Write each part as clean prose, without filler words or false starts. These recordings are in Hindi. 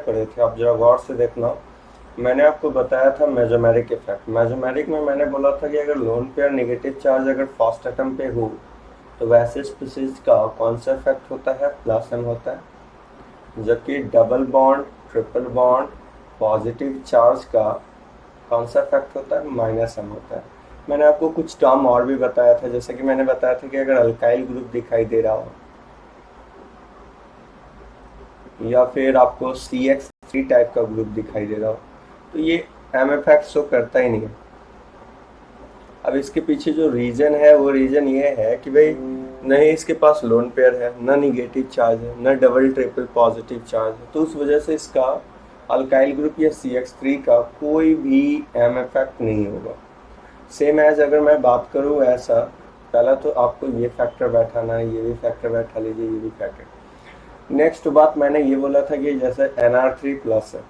पढ़े थे, आप जरा गौर से देखना। मैंने आपको बताया था मेसोमेरिक इफेक्ट। मेसोमेरिक में मैंने बोला था कि अगर लोन पेयर नेगेटिव चार्ज अगर फर्स्ट एटम पे हो तो वैसे स्पीसीज का कौन सा इफेक्ट होता है, प्लस एम होता है। जबकि double bond, triple bond, positive charge का कौन सा इफेक्ट होता है, माइनस एम होता है। मैंने आपको कुछ टर्म और भी बताया था, जैसे कि मैंने बताया था कि अगर अल्काइल ग्रुप दिखाई दे रहा हो या फिर आपको CH3 टाइप का ग्रुप दिखाई दे रहा हो तो ये एम इफेक्ट शो करता ही नहीं है। अब इसके पीछे जो रीजन है वो रीजन ये है कि भाई न ही इसके पास लोन पेयर है, न निगेटिव चार्ज है, न डबल ट्रिपल पॉजिटिव चार्ज है, तो उस वजह से इसका अल्काइल ग्रुप या CH3 का कोई भी एम इफेक्ट नहीं होगा। सेम एज अगर मैं बात करूँ ऐसा, पहला तो आपको ये फैक्टर बैठाना है, ये भी फैक्टर बैठा लीजिए, ये भी फैक्टर। नेक्स्ट बात मैंने ये बोला था कि जैसे Nr3 प्लस है,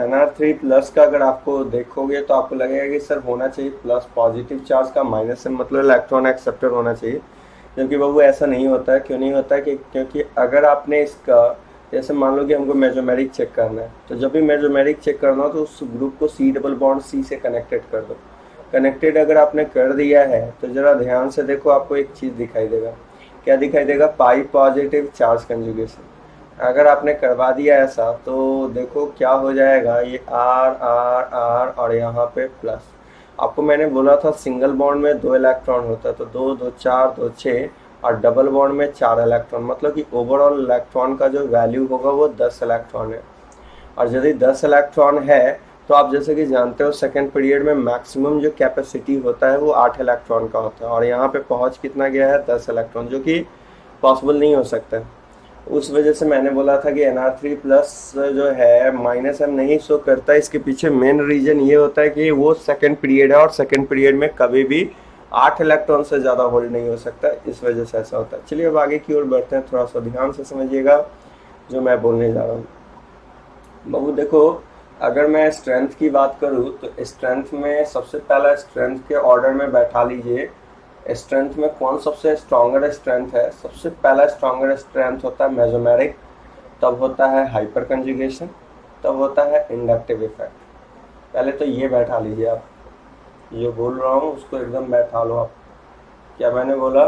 Nr3 प्लस का अगर आपको देखोगे तो आपको लगेगा कि सर होना चाहिए प्लस पॉजिटिव चार्ज का, माइनस से मतलब इलेक्ट्रॉन एक्सेप्टर होना चाहिए। जबकि बाबू ऐसा नहीं होता है। क्यों नहीं होता है? कि क्योंकि अगर आपने इसका, जैसे मान लो कि हमको मेसोमेरिक चेक करना है, तो जब भी मेसोमेरिक चेक करना हो तो उस ग्रुप को C डबल बॉन्ड C से कनेक्टेड कर दो। कनेक्टेड अगर आपने कर दिया है तो जरा ध्यान से देखो, आपको एक चीज़ दिखाई देगा। क्या दिखाई देगा? पाई पॉजिटिव चार्ज कंजुगेशन। अगर आपने करवा दिया ऐसा तो देखो क्या हो जाएगा, ये R R R और यहाँ पे प्लस। आपको मैंने बोला था सिंगल बॉन्ड में 2 इलेक्ट्रॉन होता है, तो 2 2 4 2 6, और डबल बॉन्ड में 4 इलेक्ट्रॉन, मतलब कि ओवरऑल इलेक्ट्रॉन का जो वैल्यू होगा वो 10 इलेक्ट्रॉन है। और यदि 10 इलेक्ट्रॉन है तो आप जैसे कि जानते हो सेकेंड पीरियड में मैक्सिमम जो कैपेसिटी होता है वो 8 इलेक्ट्रॉन का होता है, और यहाँ पे पहुँच कितना गया है, 10 इलेक्ट्रॉन, जो कि पॉसिबल नहीं हो सकता है। उस वजह से मैंने बोला था कि Nr3 प्लस जो है माइनस एम नहीं शो करता। इसके पीछे मेन रीजन ये होता है कि वो सेकेंड पीरियड है, और सेकेंड पीरियड में कभी भी 8 इलेक्ट्रॉन से ज़्यादा होल्ड नहीं हो सकता, इस वजह से ऐसा होता है। चलिए अब आगे की ओर बढ़ते हैं, थोड़ा सा ध्यान से समझिएगा जो मैं बोलने जा रहा हूँ। बाबू देखो, अगर मैं स्ट्रेंथ की बात करूँ तो स्ट्रेंथ में सबसे पहला स्ट्रेंथ के ऑर्डर में बैठा लीजिए। स्ट्रेंथ में कौन सबसे स्ट्रॉन्गर स्ट्रेंथ है? सबसे पहला स्ट्रॉन्गर स्ट्रेंथ होता है मेसोमेरिक, तब होता है हाइपर कंजुगेशन, तब होता है इंडक्टिव इफेक्ट। पहले तो ये बैठा लीजिए, आप जो बोल रहा हूँ उसको एकदम बैठा लो आप। क्या मैंने बोला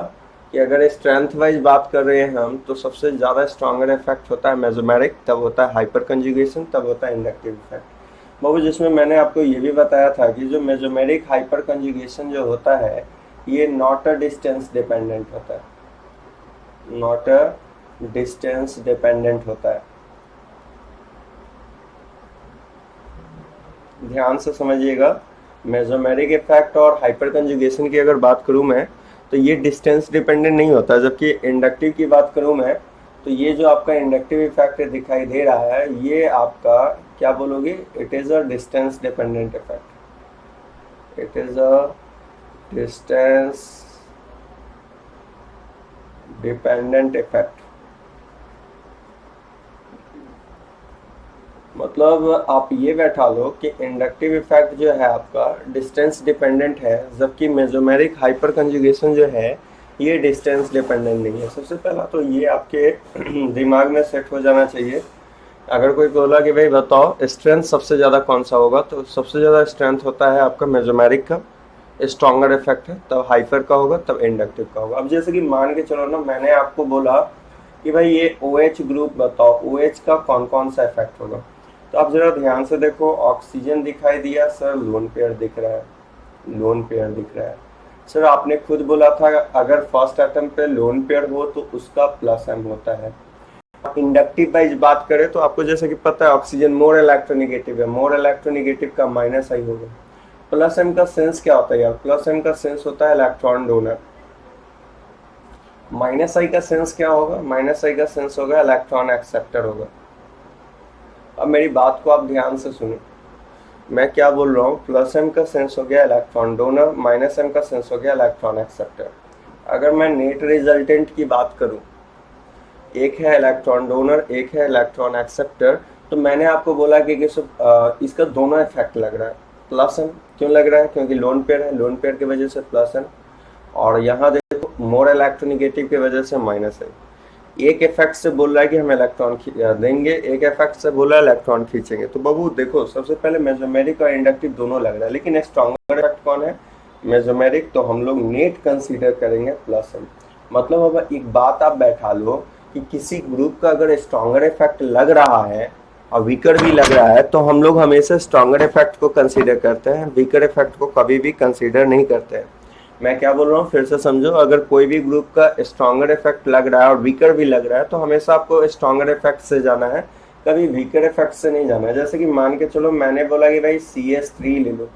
कि अगर स्ट्रेंथ वाइज बात कर रहे हैं हम, तो सबसे ज़्यादा स्ट्रॉन्गर इफेक्ट होता है मेसोमेरिक, तब होता है हाइपर कंजुगेशन, तब होता है इंडक्टिव इफेक्ट। बाबू जिसमें मैंने आपको ये भी बताया था कि जो मेसोमेरिक हाइपर कंजुगेशन जो होता है ये नॉट अ डिस्टेंस डिपेंडेंट होता है, नॉट अ डिस्टेंस डिपेंडेंट होता है। ध्यान से समझिएगा, मेसोमेरिक इफेक्ट और हाइपर कंजुगेशन की अगर बात करूं मैं तो ये डिस्टेंस डिपेंडेंट नहीं होता। जबकि इंडक्टिव की बात करूं मैं तो ये जो आपका इंडक्टिव इफेक्ट दिखाई दे रहा है ये आपका क्या बोलोगे, it is a distance dependent effect, it is a distance dependent effect. मतलब आप ये बैठा लो कि इंडक्टिव इफेक्ट जो है आपका डिस्टेंस डिपेंडेंट है, जबकि मेसोमेरिक हाइपर कंजुगेशन जो है ये डिस्टेंस डिपेंडेंट नहीं है। सबसे पहला तो ये आपके दिमाग में सेट हो जाना चाहिए। अगर कोई बोला कि भाई बताओ स्ट्रेंथ सबसे ज़्यादा कौन सा होगा, तो सबसे ज़्यादा स्ट्रेंथ होता है आपका मेसोमेरिक का, स्ट्रॉन्गर इफेक्ट है, तब हाइपर का होगा, तब इंडक्टिव का होगा। अब जैसे कि मान के चलो ना, मैंने आपको बोला कि भाई ये OH ग्रुप बताओ, OH का कौन कौन सा इफेक्ट होगा। तो आप जरा ध्यान से देखो, ऑक्सीजन दिखाई दिया सर, लोन पेयर दिख रहा है, लोन पेयर दिख रहा है। सर आपने खुद बोला था अगर फर्स्ट एटम पे लोन पेयर हो तो उसका प्लस एम होता है। इंडक्टिव वाइज बात करें तो आपको जैसे कि पता है ऑक्सीजन मोर इलेक्ट्रोनिगेटिव है, मोर इलेक्ट्रोनिगेटिव का माइनस आई होगा। प्लस एम का सेंस क्या होता है यार? प्लस एम का सेंस होता है इलेक्ट्रॉन डोनर। माइनस आई का सेंस क्या होगा? माइनस आई का सेंस होगा इलेक्ट्रॉन एक्सेप्टर होगा। अब मेरी बात को आप ध्यान से सुनो, मैं क्या बोल रहा हूँ। प्लस एम का सेंस हो गया इलेक्ट्रॉन डोनर, माइनस एम का सेंस हो गया इलेक्ट्रॉन एक्सेप्टर। अगर मैं नेट रिजल्टेंट की बात करूँ, एक है इलेक्ट्रॉन डोनर, एक है इलेक्ट्रॉन एक्सेप्टर, तो मैंने आपको बोला कि इसका दोनों इफेक्ट लग रहा है। प्लस एन क्यों लग रहा है? क्योंकि लोन पेयर है, लोन पेयर की वजह से प्लस एन, और यहाँ देखो मोर इलेक्ट्रोनिगेटिव की वजह से माइनस है। एक इफेक्ट से बोल रहा है कि हम इलेक्ट्रॉन देंगे, एक इफेक्ट से बोल रहा है इलेक्ट्रॉन खींचेंगे। तो बाबू देखो, सबसे पहले मेसोमेरिक और इंडक्टिव दोनों लग रहा है, लेकिन स्ट्रॉन्गर इफेक्ट कौन है? मेसोमेरिक। तो हम लोग नेट कंसीडर करेंगे प्लस एम। मतलब अब एक बात आप बैठा लो कि किसी ग्रुप का अगर स्ट्रॉन्गर इफेक्ट लग रहा है और वीकर भी लग रहा है, तो हम लोग हमेशा स्ट्रॉन्गर इफेक्ट को कंसीडर करते हैं, वीकर इफेक्ट को कभी भी कंसीडर नहीं करते हैं। मैं क्या बोल रहा हूँ फिर से समझो, अगर कोई भी ग्रुप का स्ट्रॉन्गर इफेक्ट लग रहा है और वीकर भी लग रहा है, तो हमेशा आपको स्ट्रॉन्गर इफेक्ट से जाना है, कभी वीकर इफेक्ट से नहीं जाना है। जैसे कि मान के चलो मैंने बोला कि भाई CH3 ले लो।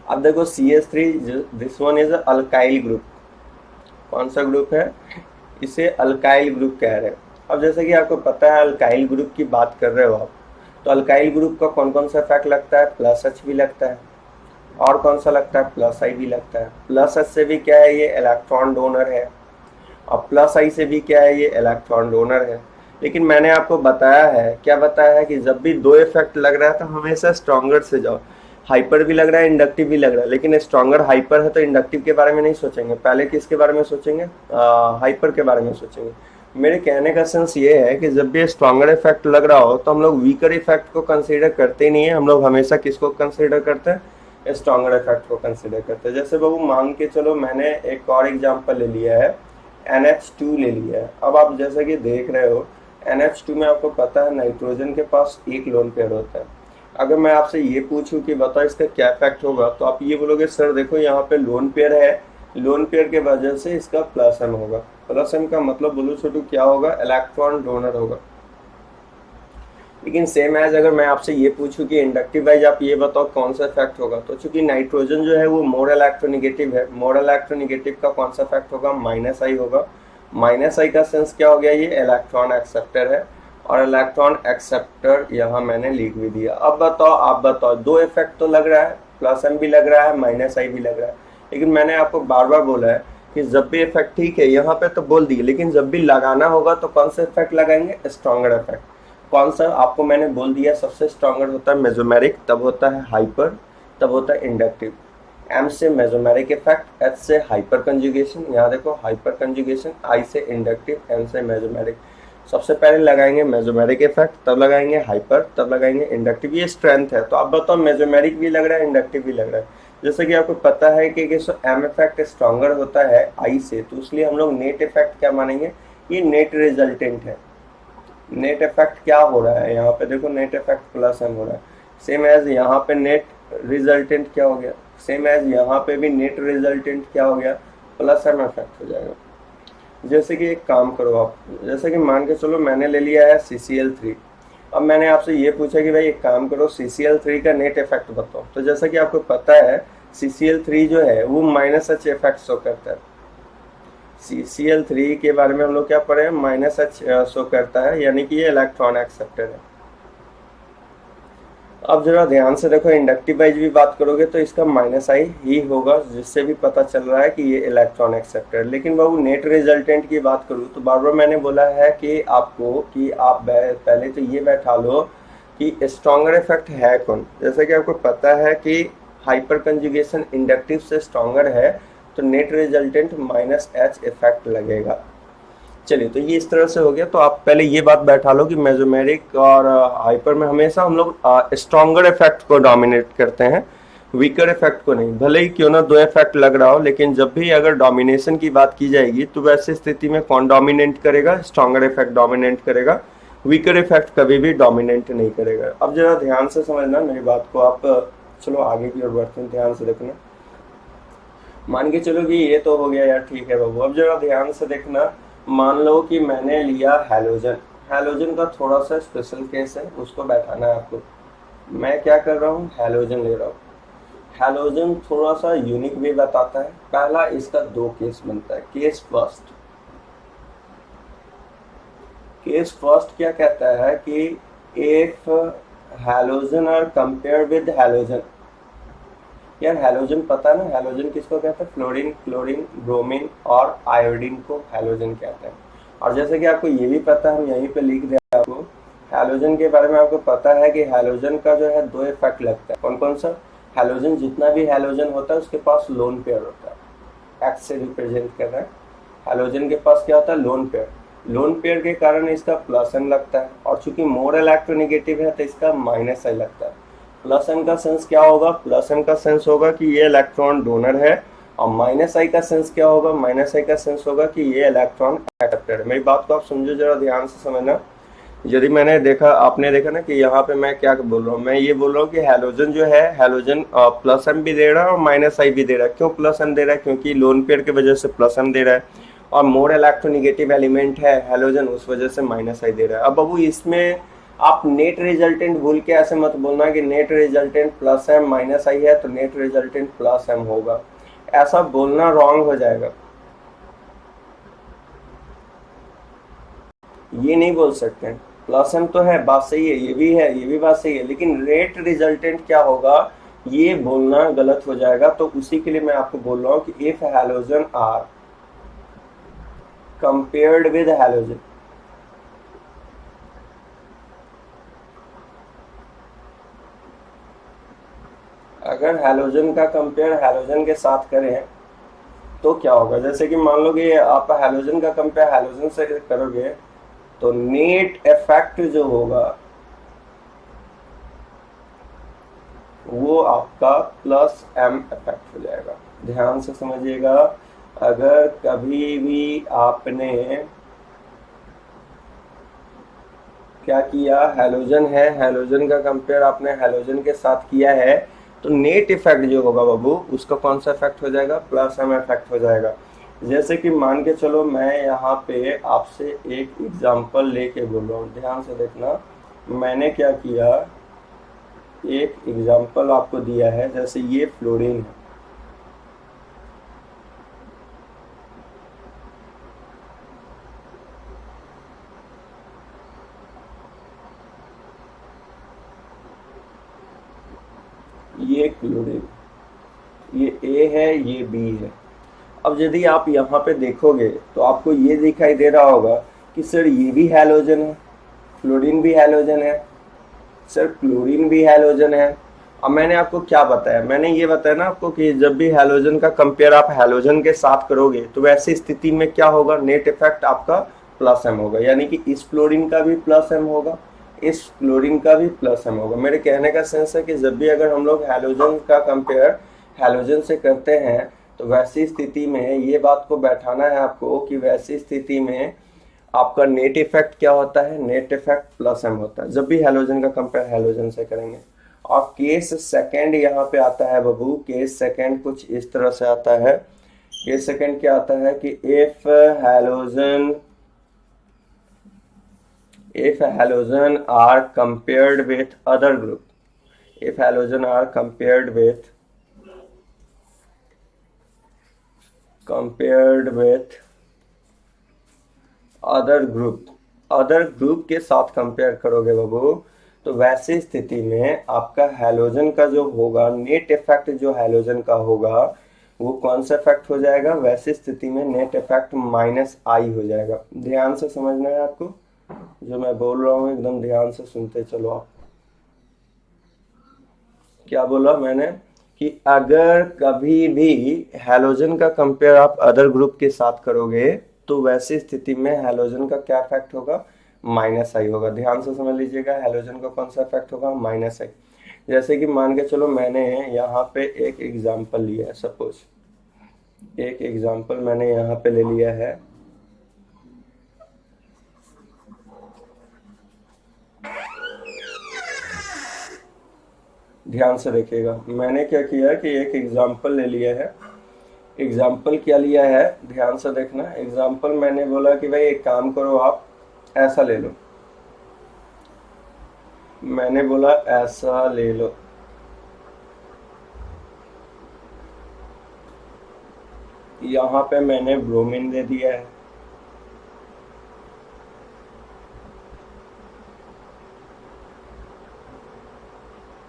अब देखो CH3, this one is alkyl group. कौन सा ग्रुप है? इसे अल्काइल ग्रुप कह रहे हैं। अब जैसे कि आपको पता है अल्काइल ग्रुप की बात कर रहे हो आप, तो अल्काइल ग्रुप का कौन कौन सा इफेक्ट लगता है? प्लस एच भी लगता है, और कौन सा लगता है? प्लस आई भी लगता है। प्लस एच से भी क्या है? ये इलेक्ट्रॉन डोनर है, और प्लस आई से भी क्या है? ये इलेक्ट्रॉन डोनर है। लेकिन मैंने आपको बताया है, क्या बताया है, कि जब भी दो इफेक्ट लग रहा है तो हमेशा स्ट्रॉन्गर से जाओ। हाइपर भी लग रहा है, इंडक्टिव भी लग रहा है, लेकिन स्ट्रॉन्गर हाइपर है तो इंडक्टिव के बारे में नहीं सोचेंगे, पहले किसके बारे में सोचेंगे? हाइपर के बारे में सोचेंगे। मेरे कहने का सेंस ये है कि जब भी स्ट्रॉन्गर इफेक्ट लग रहा हो तो हम लोग वीकर इफेक्ट को कंसीडर करते ही नहीं है, हम लोग हमेशा किसको कंसीडर करते हैं? स्ट्रॉन्गर इफेक्ट को कंसीडर करते हैं। जैसे बाबू मान के चलो मैंने एक और एग्जांपल ले लिया है, NH2 ले लिया है। अब आप जैसा कि देख रहे हो, NH2 में आपको पता है नाइट्रोजन के पास एक लोन पेयर होता है। अगर मैं आपसे ये पूछूं कि बताओ इसका क्या इफेक्ट होगा, तो आप ये बोलोगे सर देखो यहाँ पे लोन पेयर है, लोन पेयर के वजह से इसका प्लस एम होगा। प्लस एम का मतलब बोलो छोटू क्या होगा? इलेक्ट्रॉन डोनर होगा। लेकिन सेम एज अगर मैं आपसे ये पूछूं कि इंडक्टिव वाइज आप ये बताओ कौन सा इफेक्ट होगा, तो चूंकि नाइट्रोजन जो है वो मोर इलेक्ट्रोनिगेटिव है, मोर इलेक्ट्रोनिगेटिव का कौन सा इफेक्ट होगा? माइनस आई होगा। माइनस आई का सेंस क्या हो गया? ये इलेक्ट्रॉन एक्सेप्टर है, और इलेक्ट्रॉन एक्सेप्टर यहाँ मैंने लिख भी दिया। अब बताओ, आप बताओ, दो इफेक्ट तो लग रहा है, प्लस एम भी लग रहा है, माइनस आई भी लग रहा है, लेकिन मैंने आपको बार बार बोला है कि जब भी इफेक्ट, ठीक है यहाँ पे तो बोल दिए, लेकिन जब भी लगाना होगा तो कौन सा इफेक्ट लगाएंगे? Stronger effect. कौन सा? आपको मैंने बोल दिया सबसे स्ट्रॉन्गर होता है मेसोमेरिक, तब होता है हाइपर, तब होता है इंडक्टिव। एम से मेसोमेरिक इफेक्ट, एच से हाइपर कंजुगेशन, यहाँ देखो हाइपर कंजुगेशन, आई से इंडक्टिव, एम से मेसोमेरिक। सबसे पहले लगाएंगे मेसोमेरिक इफेक्ट, तब लगाएंगे हाइपर, तब लगाएंगे इंडक्टिव। ये स्ट्रेंथ है। तो आप बताओ मेसोमेरिक भी लग रहा है, इंडक्टिव भी लग रहा है। जैसे कि आपको पता है कि एम इफेक्ट स्ट्रॉन्गर होता है आई से, तो इसलिए हम लोग नेट इफेक्ट क्या मानेंगे? ये नेट रिजल्टेंट है। नेट इफेक्ट क्या हो रहा है यहाँ पे? देखो नेट इफेक्ट प्लस एम हो रहा है। सेम एज यहाँ पे नेट रिजल्टेंट क्या हो गया? सेम एज यहाँ पे भी नेट रिजल्टेंट क्या हो गया? प्लस एम इफेक्ट हो जाएगा। जैसे कि एक काम करो आप, जैसे कि मान के चलो मैंने ले लिया है CCl3। अब मैंने आपसे ये पूछा कि भाई एक काम करो CCl3 का नेट इफेक्ट बताओ, तो जैसा कि आपको पता है CCl3 जो है वो माइनस एच इफेक्ट शो करता है। CCl3 के बारे में हम लोग क्या पढ़े हैं? माइनस एच शो करता है, यानी कि ये इलेक्ट्रॉन एक्सेप्टर है। अब जरा ध्यान से देखो, इंडक्टिव वाइज भी बात करोगे तो इसका माइनस आई ही होगा, जिससे भी पता चल रहा है कि ये इलेक्ट्रॉन एक्सेप्टर। लेकिन बाबू नेट रिजल्टेंट की बात करूँ तो बार बार मैंने बोला है कि आपको कि आप पहले तो ये बैठा लो कि स्ट्रॉन्गर इफेक्ट है कौन। जैसे कि आपको पता है कि हाइपर कंजुगेशन इंडक्टिव से स्ट्रॉन्गर है, तो net resultant minus H effect लगेगा। चलिए, तो ये इस तरह से हो गया। तो आप पहले ये बात बैठा लो कि मेसोमेरिक और हाइपर में हमेशा हम लोग स्ट्रॉन्गर इफेक्ट को डोमिनेट करते हैं, वीकर इफेक्ट को नहीं। भले ही क्यों ना दो इफेक्ट लग रहा हो, लेकिन जब भी अगर डोमिनेशन की बात की जाएगी तो वैसे स्थिति में कौन डोमिनेट करेगा? स्ट्रॉन्गर इफेक्ट डोमिनेट करेगा, वीकर इफेक्ट कभी भी डोमिनेट नहीं करेगा। अब जरा ध्यान से समझना मेरी बात को आप। चलो आगे की ओर बढ़ते हैं, ध्यान से देखना। मान के चलो कि ये तो हो गया यार, ठीक है बाबू। अब जरा ध्यान से देखना, मान लो कि मैंने लिया हैलोजन। हैलोजन का थोड़ा सा स्पेशल केस है, उसको बैठाना है आपको। मैं क्या कर रहा हूँ? हैलोजन ले रहा हूँ। हैलोजन थोड़ा सा यूनिक वे बताता है। पहला, इसका दो केस बनता है। केस फर्स्ट, केस फर्स्ट क्या कहता है कि if halogen are compare with halogen. यार हैलोजन पता है ना, हैलोजन किसको कहते हैं? फ्लोरीन, क्लोरीन, ब्रोमीन और आयोडीन को हैलोजन कहते हैं। और जैसे कि आपको ये भी पता है, हम यहीं पे लिख रहे हैं आपको, हैलोजन के बारे में आपको पता है कि हैलोजन का जो है दो इफेक्ट लगता है। कौन कौन सा? हैलोजन, जितना भी हैलोजन होता है उसके पास लोन पेयर होता है। एक्स से रिप्रेजेंट कर रहा है, हैलोजन के पास क्या होता है? Lone pair. लोन पेयर के कारण इसका प्लस एन लगता है, और चूंकि मोर इलेक्ट्रोनेगेटिव है तो इसका माइनस आई लगता है। प्लस एन का सेंस क्या होगा? प्लस एन का सेंस होगा कि ये इलेक्ट्रॉन डोनर है, और माइनस आई का सेंस क्या होगा? माइनस आई का सेंस होगा कि ये इलेक्ट्रॉन एक्सेप्टेड है। मेरी बात को आप समझो, जरा ध्यान से समझना। यदि मैंने देखा, आपने देखा ना कि यहाँ पे मैं क्या बोल रहा हूँ, मैं ये बोल रहा हूँ कि हैलोजन जो है, हैलोजन प्लस एम भी दे रहा है और माइनस आई भी दे रहा है। क्यों प्लस एम दे रहा है? क्योंकि लोन पेयर की वजह से प्लस एम दे रहा है, और मोर इलेक्ट्रोनेगेटिव एलिमेंट है हैलोजन, उस वजह से माइनस आई दे रहा है। अब बाबू इसमें आप नेट रिजल्टेंट भूल के ऐसे मत बोलना कि net resultant plus M minus I है तो नेट रिजल्टेंट प्लस एम होगा, ऐसा बोलना रॉन्ग हो जाएगा। ये नहीं बोल सकते। प्लस एम तो है, बात सही है, ये भी है, ये भी बात सही है, लेकिन रेट रिजल्टेंट क्या होगा ये बोलना गलत हो जाएगा। तो उसी के लिए मैं आपको बोल रहा हूं कि if halogen are compared with halogen, अगर हैलोजन का कंपेयर हैलोजन के साथ करें तो क्या होगा? जैसे कि मान लो कि आप हैलोजन का कंपेयर हैलोजन से करोगे तो नेट इफेक्ट जो होगा वो आपका प्लस एम इफेक्ट हो जाएगा। ध्यान से समझिएगा, अगर कभी भी आपने क्या किया, हैलोजन है, हैलोजन का कंपेयर आपने हैलोजन के साथ किया है, तो नेट इफेक्ट जो होगा बाबू उसका कौन सा इफेक्ट हो जाएगा? प्लस एम इफेक्ट हो जाएगा। जैसे कि मान के चलो मैं यहाँ पे आपसे एक एग्जांपल लेके बोल रहा हूँ, ध्यान से देखना। मैंने क्या किया, एक एग्जांपल आपको दिया है, जैसे ये फ्लोरीन है, ये क्लोरीन, ये ए है, ये बी है। अब यदि आप यहाँ पे देखोगे तो आपको ये दिखाई दे रहा होगा कि सर ये भी हैलोजन है, फ्लोरीन भी हैलोजन है, सर क्लोरीन भी हैलोजन है। अब मैंने आपको क्या बताया? मैंने ये बताया ना आपको कि जब भी हैलोजन का कंपेयर आप हैलोजन के साथ करोगे तो वैसी स्थिति में क्या होगा? नेट इफेक्ट आपका प्लस एम होगा, यानी कि इस फ्लोरीन का भी प्लस एम होगा, इस क्लोरीन का भी प्लस एम होगा। मेरे कहने का सेंस है कि जब भी अगर हम लोग हैलोजन का कंपेयर हैलोजन से करते हैं तो वैसी स्थिति में ये बात को बैठाना है आपको कि वैसी स्थिति में आपका नेट इफेक्ट क्या होता है? नेट इफेक्ट प्लस एम होता है जब भी हैलोजन का कंपेयर हैलोजन से करेंगे। और केस सेकंड यहाँ पे आता है बाबू, केस सेकंड कुछ इस तरह से आता है। केस सेकंड क्या आता है कि if halogen are compared with other group, if halogen are compared with other group के साथ कंपेयर करोगे बाबू, तो वैसी स्थिति में आपका हैलोजन का जो होगा नेट इफेक्ट जो हैलोजन का होगा वो कौन सा इफेक्ट हो जाएगा? वैसी स्थिति में नेट इफेक्ट माइनस आई हो जाएगा। ध्यान से समझना है आपको, जो मैं बोल रहा हूँ एकदम ध्यान से सुनते चलो आप। क्या बोला मैंने कि अगर कभी भी हैलोजन का कंपेयर आप अदर ग्रुप के साथ करोगे तो वैसी स्थिति में हैलोजन का क्या इफेक्ट होगा? माइनस आई होगा। ध्यान से समझ लीजिएगा, हैलोजन का कौन सा इफेक्ट होगा? माइनस आई। जैसे कि मान के चलो मैंने यहाँ पे एक एग्जांपल लिया है, सपोज एक एग्जांपल मैंने यहाँ पे ले लिया है, ध्यान से देखिएगा। मैंने क्या किया कि एक एग्जांपल ले लिया है। एग्जाम्पल क्या लिया है? ध्यान से देखना। एग्जाम्पल मैंने बोला कि भाई एक काम करो, आप ऐसा ले लो, मैंने बोला ऐसा ले लो, यहाँ पे मैंने ब्रोमीन दे दिया है,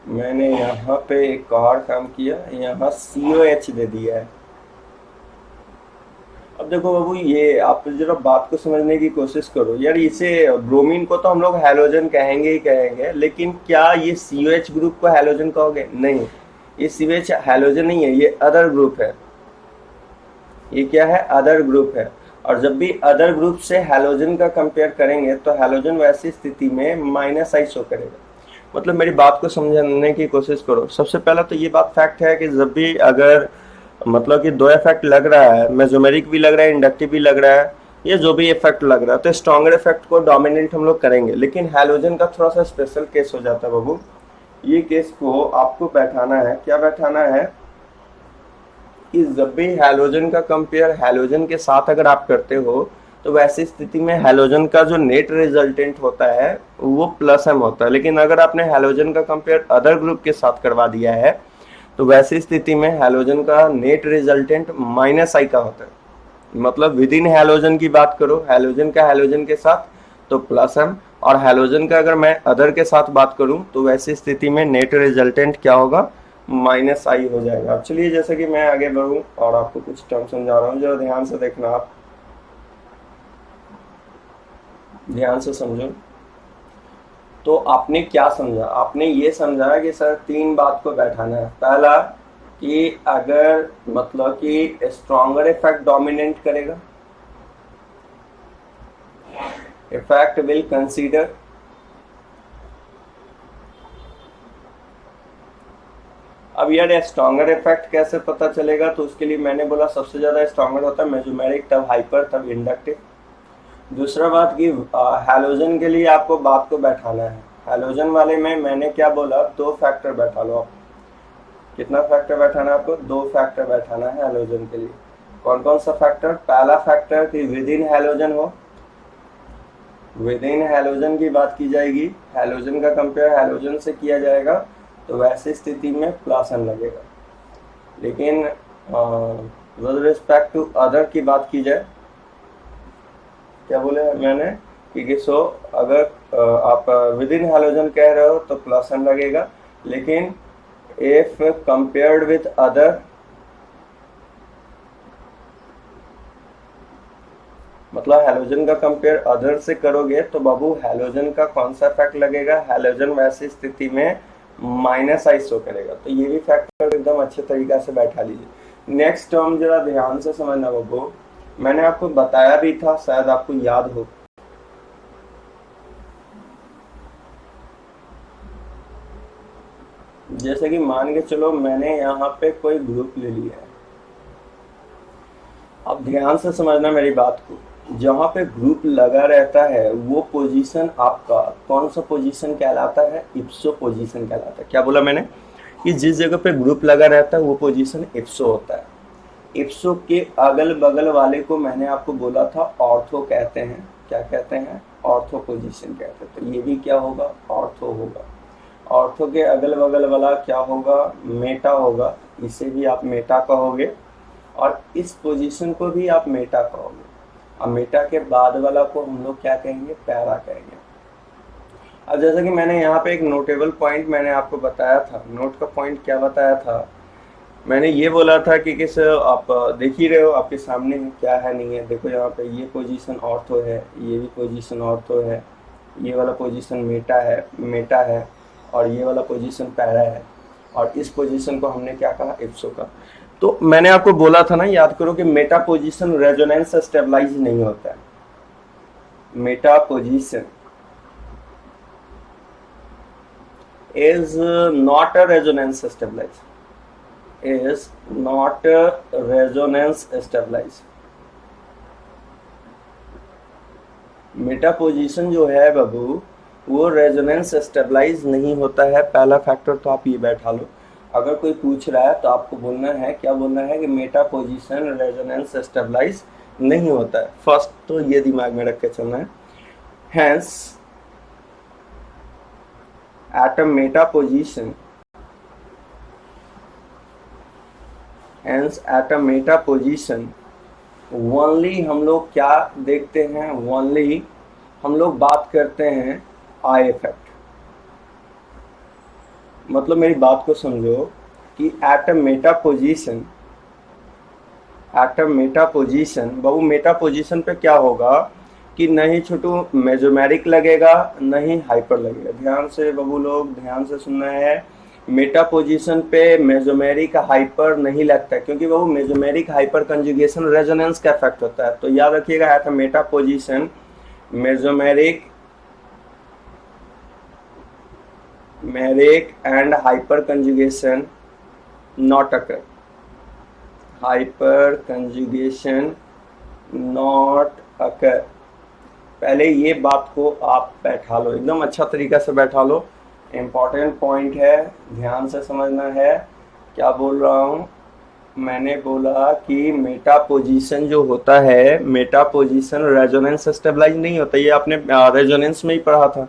मैंने यहाँ पे एक और काम किया, यहाँ COH दे दिया है। अब देखो बाबू, ये आप जरा बात को समझने की कोशिश करो यार। इसे ब्रोमीन को तो हम लोग हैलोजन कहेंगे ही कहेंगे, लेकिन क्या ये COH ग्रुप को हैलोजन कहोगे? नहीं, ये COH हैलोजन नहीं है, ये अदर ग्रुप है। ये क्या है? अदर ग्रुप है। और जब भी अदर ग्रुप से हैलोजन का कंपेयर करेंगे तो हैलोजन वैसी स्थिति में माइनस आई शो करेगा। मतलब मेरी बात को समझने की कोशिश करो। सबसे पहला तो ये बात फैक्ट है कि जब भी अगर मतलब कि दो इफेक्ट लग रहा है, मेसोमेरिक भी लग रहा है, इंडक्टिव भी लग रहा है, ये जो भी इफेक्ट लग रहा है, तो स्ट्रॉन्गर इफेक्ट को डोमिनेट हम लोग करेंगे। लेकिन हैलोजन का थोड़ा सा स्पेशल केस हो जाता है बाबू। ये केस को आपको बैठाना है, क्या बैठाना है कि जब भी हैलोजन का कंपेयर हैलोजन के साथ अगर आप करते हो तो वैसी स्थिति में हैलोजन का जो नेट रिजल्टेंट होता है वो प्लस एम होता है। लेकिन अगर आपने हैलोजन का कंपेयर अदर ग्रुप के साथ करवा दिया है तो वैसी स्थिति में हैलोजन का नेट रिजल्टेंट माइनस आई का होता है। मतलब विद इन हैलोजन की बात करो, हैलोजन का हैलोजन के साथ तो प्लस एम, और हैलोजन का अगर मैं अदर के साथ बात करूं तो वैसी स्थिति में नेट रिजल्टेंट क्या होगा, माइनस आई हो जाएगा। अब चलिए जैसे कि मैं आगे बढ़ूं और आपको कुछ टर्म समझा रहा हूं, जो ध्यान से देखना, आप ध्यान से समझो। तो आपने क्या समझा, आपने ये समझा कि सर तीन बात को बैठाना है। पहला कि अगर मतलब कि स्ट्रॉन्गर इफेक्ट डोमिनेट करेगा, इफेक्ट विल कंसीडर अब यार स्ट्रॉन्गर इफेक्ट कैसे पता चलेगा, तो उसके लिए मैंने बोला सबसे ज्यादा स्ट्रॉन्गर होता है मेसोमेरिक, तब हाइपर, तब इंडक्टिव। दूसरा बात कि हैलोजन के लिए आपको बात को बैठाना है। हैलोजन वाले में मैंने क्या बोला, दो फैक्टर बैठा लो आप। कितना फैक्टर बैठाना है आपको, दो फैक्टर बैठाना है हैलोजन के लिए। कौन कौन सा फैक्टर, पहला फैक्टर कि विद इन हैलोजन हो, विद इन हैलोजन की बात की जाएगी, हैलोजन का कंपेयर हैलोजन से किया जाएगा तो वैसी स्थिति में प्लस एन लगेगा। लेकिन विद रिस्पेक्ट टू अदर की बात की जाए, क्या बोले मैंने कि सो अगर आप विद इन हैलोजन कह रहे हो तो प्लस एन लगेगा, लेकिन इफ कंपेयर्ड विथ अदर, मतलब हैलोजन का कंपेयर अदर से करोगे तो बाबू हैलोजन का कौन सा फैक्ट लगेगा, हैलोजन वैसी स्थिति में माइनस आई शो करेगा। तो ये भी फैक्टर एकदम अच्छे तरीका से बैठा लीजिए। नेक्स्ट टर्म जरा ध्यान से समझना बाबू, मैंने आपको बताया भी था, शायद आपको याद हो। जैसे कि मान के चलो मैंने यहाँ पे कोई ग्रुप ले लिया है, अब ध्यान से समझना मेरी बात को। जहाँ पे ग्रुप लगा रहता है वो पोजीशन आपका कौन सा पोजीशन कहलाता है, इप्सो पोजीशन कहलाता है। क्या बोला मैंने कि जिस जगह पे ग्रुप लगा रहता है वो पोजीशन इप्सो होता है। इप्सो के अगल बगल वाले को मैंने आपको बोला था ऑर्थो कहते हैं। क्या कहते हैं, ऑर्थो पोजीशन कहते हैं। तो ये भी क्या होगा, ऑर्थो होगा। ऑर्थो के अगल बगल वाला क्या होगा, मेटा होगा, इसे भी आप मेटा कहोगे, और इस पोजीशन को भी आप मेटा कहोगे। अब मेटा के बाद वाला को हम लोग क्या कहेंगे, पैरा कहेंगे। अब जैसा कि मैंने यहाँ पे एक नोटेबल पॉइंट मैंने आपको बताया था, नोट का पॉइंट क्या बताया था, मैंने ये बोला था कि किस आप देख ही रहे हो आपके सामने क्या है नहीं है। देखो यहाँ पे ये पोजीशन ऑर्थो है, ये भी पोजीशन ऑर्थो है, ये वाला पोजीशन मेटा है, और ये वाला पोजीशन पैरा है, और इस पोजीशन को हमने क्या कहा, इप्सो का। तो मैंने आपको बोला था ना, याद करो कि मेटा पोजीशन रेजोनेंस स्टेबलाइज नहीं होता है। Meta position is not a resonance stabilized, is not a resonance stabilized। Meta position जो है बाबू वो रेजोनेंस स्टेबलाइज नहीं होता है। पहला फैक्टर तो आप ये बैठा लो। अगर कोई पूछ रहा है तो आपको बोलना है, क्या बोलना है कि मेटा पोजीशन रेजोनेंस स्टेबलाइज नहीं होता है। फर्स्ट तो ये दिमाग में रख के चलना है। Hence at a meta position, hence at a meta position only हम लोग क्या देखते हैं, only हम लोग बात करते हैं आई इफेक्ट। मतलब मेरी बात को समझो कि at a meta position, at a meta position, Babu Meta position पे क्या होगा कि नहीं छोटू मेसोमेरिक लगेगा, नहीं हाइपर लगेगा। ध्यान से बाबू लोग ध्यान से सुनना है मेटा पोजीशन पे मेसोमेरिक हाइपर नहीं लगता है, क्योंकि वो मेसोमेरिक हाइपर कंजुगेशन रेजोनेंस का इफेक्ट होता है। तो याद रखिएगा at meta position mesomeric meric and hyper conjugation not occur, hyper conjugation not occur. पहले ये बात को आप बैठा लो, एकदम अच्छा तरीका से बैठा लो, इम्पॉर्टेंट पॉइंट है, ध्यान से समझना है क्या बोल रहा हूँ। मैंने बोला कि मेटा पोजीशन जो होता है, मेटा पोजीशन रेजोनेंस स्टेबलाइज नहीं होता, ये आपने रेजोनेंस में ही पढ़ा था।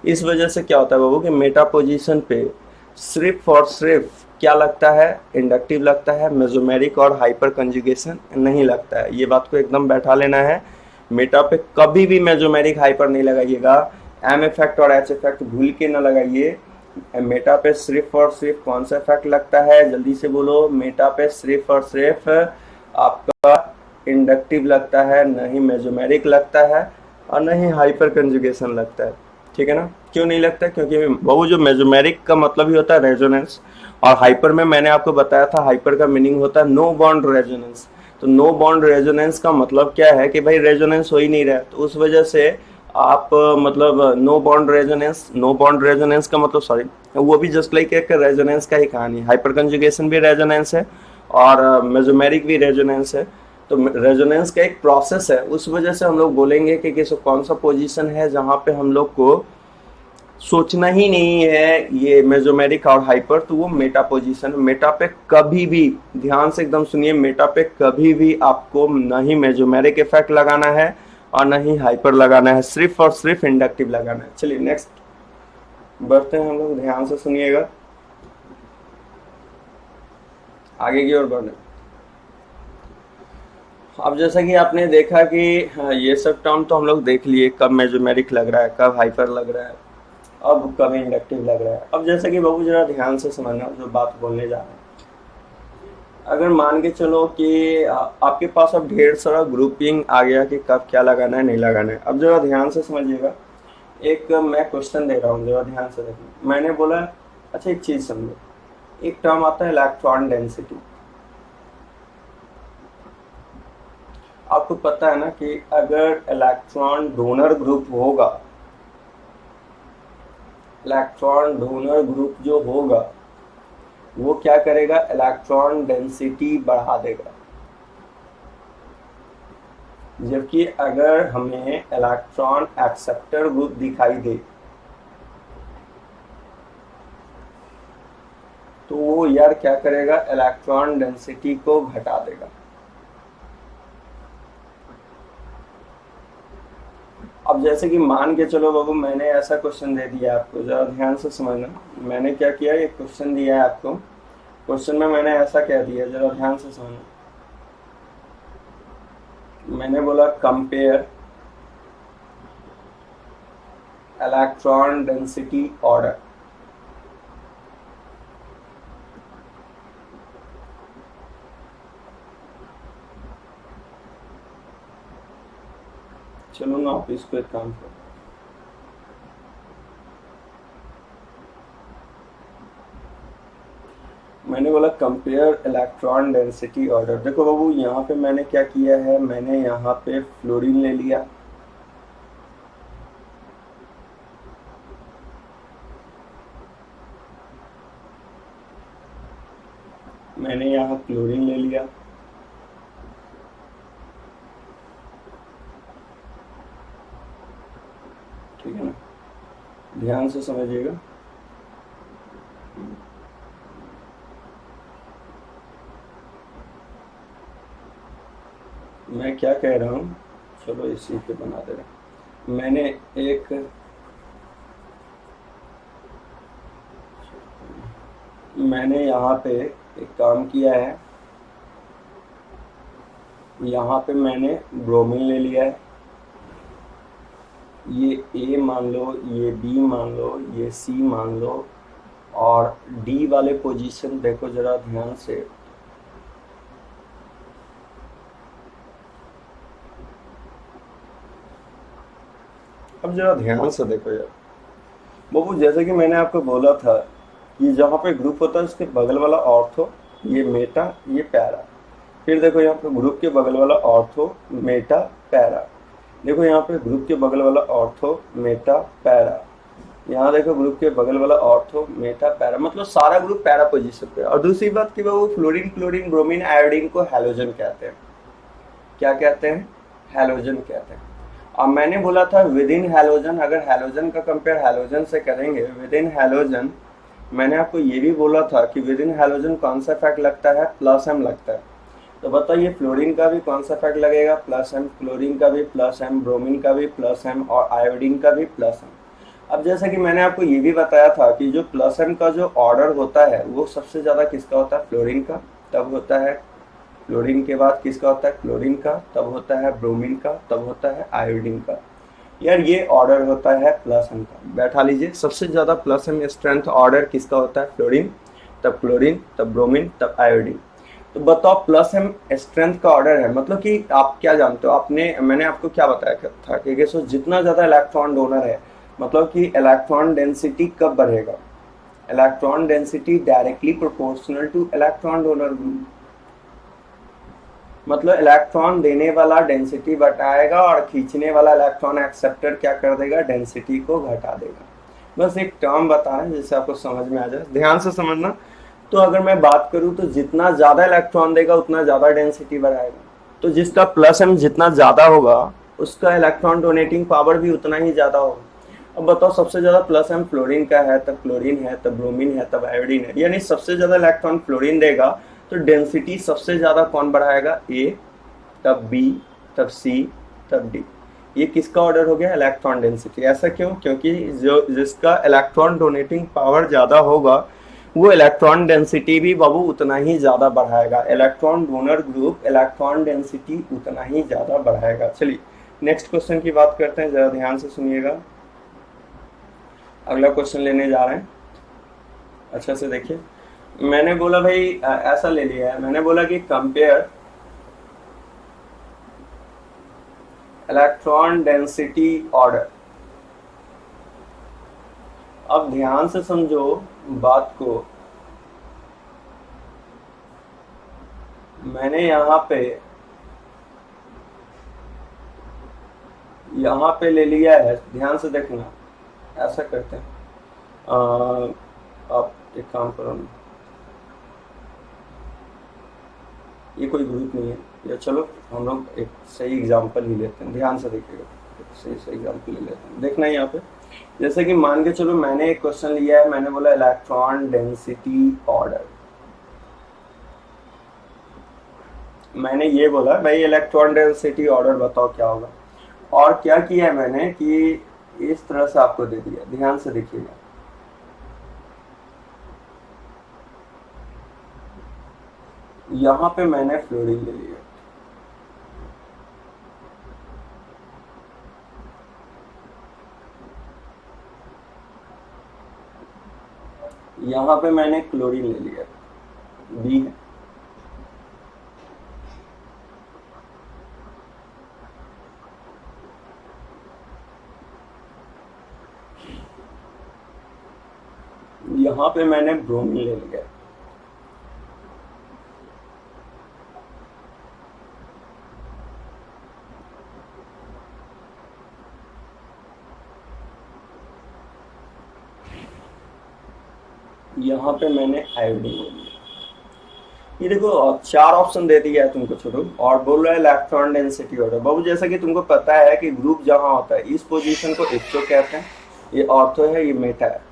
इस वजह से क्या होता है बाबू कि मेटा पोजीशन पे सिर्फ और सिर्फ क्या लगता है, इंडक्टिव लगता है, मेसोमेरिक और हाइपर कंजुगेशन नहीं लगता है। ये बात को एकदम बैठा लेना है। मेटा पे कभी भी मेसोमेरिक हाइपर नहीं लगाइएगा, एम इफेक्ट और एच इफेक्ट भूल के ना लगाइए। मेटा पे सिर्फ और सिर्फ कौन सा इफेक्ट लगता है, जल्दी से बोलो। मेटा पे सिर्फ और सिर्फ आपका इंडक्टिव लगता है, नहीं मेसोमेरिक लगता है और नहीं हाइपर कंजुगेशन लगता है। ठीक है ना। क्यों नहीं लगता? क्योंकि वो जो मेसोमेरिक का मतलब ही होता है रेजोनेंस, और हाइपर में मैंने आपको बताया था हाइपर का मीनिंग होता है नो बॉन्ड रेजोनेंस। तो नो बॉन्ड रेजोनेंस का मतलब क्या है कि भाई रेजोनेंस हो ही नहीं रहा, तो उस वजह से आप मतलब no bond resonance, no bond resonance का मतलब सॉरी, वो भी जस्ट लाइक एक रेजोनेंस का ही कहानी। हाइपर कंजुगेशन भी रेजोनेंस है और मेसोमेरिक भी रेजोनेंस है। तो रेजोनेंस का एक प्रोसेस है, उस वजह से हम लोग बोलेंगे कि किस कौन सा पोजीशन है जहां पे हम लोग को सोचना ही नहीं है ये मेसोमेरिक और हाइपर, तो वो मेटा पोजीशन। मेटा पे कभी भी ध्यान से एकदम सुनिए, मेटा पे कभी भी आपको न ही मेसोमेरिक इफेक्ट लगाना है और न ही हाइपर लगाना है, सिर्फ और सिर्फ इंडक्टिव लगाना है। चलिए नेक्स्ट बढ़ते हैं हम लोग, ध्यान से सुनिएगा, आगे की ओर बढ़े। अब जैसा कि आपने देखा कि हाँ, ये सब टर्म तो हम लोग देख लिए, कब मेसोमेरिक लग रहा है, कब हाइपर लग रहा है, अब कब इंडक्टिव लग रहा है। अब जैसा कि बाबू जरा ध्यान से समझना जो बात बोलने जा रहे हैं। अगर मान के चलो कि आपके पास अब ढेर सारा ग्रुपिंग आ गया कि कब क्या लगाना है नहीं लगाना है। अब जरा ध्यान से समझिएगा, एक मैं क्वेश्चन दे रहा हूँ, जरा ध्यान से देखिए। मैंने बोला, अच्छा एक चीज समझो, एक टर्म आता है इलेक्ट्रॉन डेंसिटी। आपको पता है ना कि अगर इलेक्ट्रॉन डोनर ग्रुप होगा, इलेक्ट्रॉन डोनर ग्रुप जो होगा वो क्या करेगा, इलेक्ट्रॉन डेंसिटी बढ़ा देगा। जबकि अगर हमें इलेक्ट्रॉन एक्सेप्टर ग्रुप दिखाई दे तो वो यार क्या करेगा, इलेक्ट्रॉन डेंसिटी को घटा देगा। अब जैसे कि मान के चलो बाबू मैंने ऐसा क्वेश्चन दे दिया आपको, जरा ध्यान से समझना। मैंने क्या किया, एक क्वेश्चन दिया है आपको, क्वेश्चन में मैंने ऐसा कह दिया, जरा ध्यान से समझना। मैंने बोला कंपेयर इलेक्ट्रॉन डेंसिटी ऑर्डर। चलो ना आप इसको एक काम करो, मैंने बोला कंपेयर इलेक्ट्रॉन डेंसिटी ऑर्डर। देखो बाबू यहाँ पे मैंने क्या किया है, मैंने यहाँ पे फ्लोरीन ले लिया, मैंने यहाँ क्लोरीन ले लिया, ठीक है ना। ध्यान से समझिएगा, मैं क्या कह रहा हूँ, चलो इसी पे बना दे रहा। मैंने एक मैंने यहाँ पे एक काम किया है, यहाँ पे मैंने ब्रोमीन ले लिया है, ये ए मान लो, ये बी मान लो, ये सी मान लो, और डी वाले पोजीशन देखो जरा ध्यान से। अब जरा ध्यान से देखो यार बाबू, जैसे कि मैंने आपको बोला था ये जहाँ पे ग्रुप होता है उसके बगल वाला ऑर्थो, ये मेटा, ये पैरा। फिर देखो यहाँ पे ग्रुप के बगल वाला ऑर्थो मेटा पैरा। देखो यहाँ पे ग्रुप के बगल वाला ऑर्थो मेटा पैरा। यहाँ देखो ग्रुप के बगल वाला ऑर्थो मेटा पैरा, मतलब सारा ग्रुप पैरा पोजीशन पे। और दूसरी बात की वो फ्लोरीन क्लोरीन ब्रोमीन आयोडीन को हैलोजन कहते हैं। क्या कहते हैं? हैलोजन कहते हैं। अब मैंने बोला था विद इन हैलोजन, अगर हैलोजन का कंपेयर हैलोजन से करेंगे विद इन हैलोजन, मैंने आपको ये भी बोला था कि विद इन हैलोजन कौन सा फैक्ट लगता है? प्लस एम लगता है। तो बताइए फ्लोरीन का भी कौन सा फैक्ट लगेगा? Plus M. क्लोरीन का भी प्लस एम, ब्रोमीन का भी प्लस एम, और आयोडीन का भी प्लस एम। अब जैसा कि मैंने आपको ये भी बताया था कि जो प्लस एम का जो ऑर्डर होता है वो सबसे ज़्यादा किसका होता है? फ्लोरीन का, तब होता है क्लोरीन के बाद किसका होता है? क्लोरीन का, तब होता है ब्रोमीन का, तब होता है आयोडीन का। यार ये ऑर्डर होता है प्लस एम का, बैठा लीजिए। सबसे ज़्यादा प्लस एम स्ट्रेंथ ऑर्डर किसका होता है? फ्लोरीन, तब क्लोरीन, तब ब्रोमीन, तब आयोडीन। तो बताओ प्लस एम स्ट्रेंथ का ऑर्डर है, मतलब कि आप क्या जानते हो? मैंने आपको क्या बताया था कि सो जितना ज़्यादा इलेक्ट्रॉन डोनर है, मतलब कि इलेक्ट्रॉन डेंसिटी कब बढ़ेगा? Electron density directly proportional two electron donor group. मतलब इलेक्ट्रॉन देने वाला डेंसिटी बढ़ाएगा और खींचने वाला इलेक्ट्रॉन एक्सेप्टर क्या कर देगा? डेंसिटी को घटा देगा। बस एक टर्म बता रहे हैं जिससे आपको समझ में आ जाए, ध्यान से समझना। तो अगर मैं बात करूं तो जितना ज्यादा इलेक्ट्रॉन देगा उतना ज्यादा डेंसिटी बढ़ाएगा। तो जिसका प्लस एम जितना ज्यादा होगा उसका इलेक्ट्रॉन डोनेटिंग पावर भी उतना ही ज्यादा होगा। अब बताओ सबसे ज्यादा प्लस एम फ्लोरीन का है, तब क्लोरीन है, तब ब्रोमीन है, तब आयोडीन है, यानी सबसे ज्यादा इलेक्ट्रॉन फ्लोरीन देगा तो डेंसिटी सबसे ज्यादा कौन बढ़ाएगा? ए, तब बी, तब सी, तब डी। ये किसका ऑर्डर हो गया? Electron density. ऐसा क्यों? क्योंकि जो जिसका इलेक्ट्रॉन डोनेटिंग पावर ज्यादा होगा वो इलेक्ट्रॉन डेंसिटी भी बाबू उतना ही ज्यादा बढ़ाएगा। Electron donor group electron density उतना ही ज्यादा बढ़ाएगा। चलिए नेक्स्ट क्वेश्चन की बात करते हैं, जरा ध्यान से सुनिएगा। अगला क्वेश्चन लेने जा रहे हैं, अच्छा से देखिए। मैंने बोला भाई ऐसा ले लिया है, मैंने बोला कि कंपेयर इलेक्ट्रॉन डेंसिटी ऑर्डर। अब ध्यान से समझो बात को। मैंने यहाँ पे ले लिया है, ध्यान से देखना। ऐसा करते हैं, आप एक काम करो ना, ये कोई ग्रुप नहीं है, या चलो हम लोग एक सही एग्जांपल ही लेते हैं, ध्यान से देखिएगा। सही एग्जांपल ले लेते हैं, देखना यहाँ पे। जैसे कि मान के चलो मैंने एक क्वेश्चन लिया है, मैंने बोला इलेक्ट्रॉन डेंसिटी ऑर्डर। मैंने ये बोला भाई इलेक्ट्रॉन डेंसिटी ऑर्डर बताओ क्या होगा, और क्या किया है मैंने कि इस तरह से आपको दे दिया, ध्यान से देखिएगा। यहाँ पे मैंने फ्लोरीन ले लिया, यहाँ पे मैंने क्लोरीन ले लिया, बी है। यहाँ पे मैंने ब्रोमीन ले लिया, यहाँ पे मैंने आयोडीन ले लिया। ये देखो 4 ऑप्शन दे दिया है तुमको छोटू, और बोल रहा है इलेक्ट्रॉन डेंसिटी ऑर्डर। बाबू जैसा कि तुमको पता है कि ग्रुप जहाँ होता है इस पोजीशन को एक्सो कहते हैं, ये ऑर्थो है, ये मेटा है।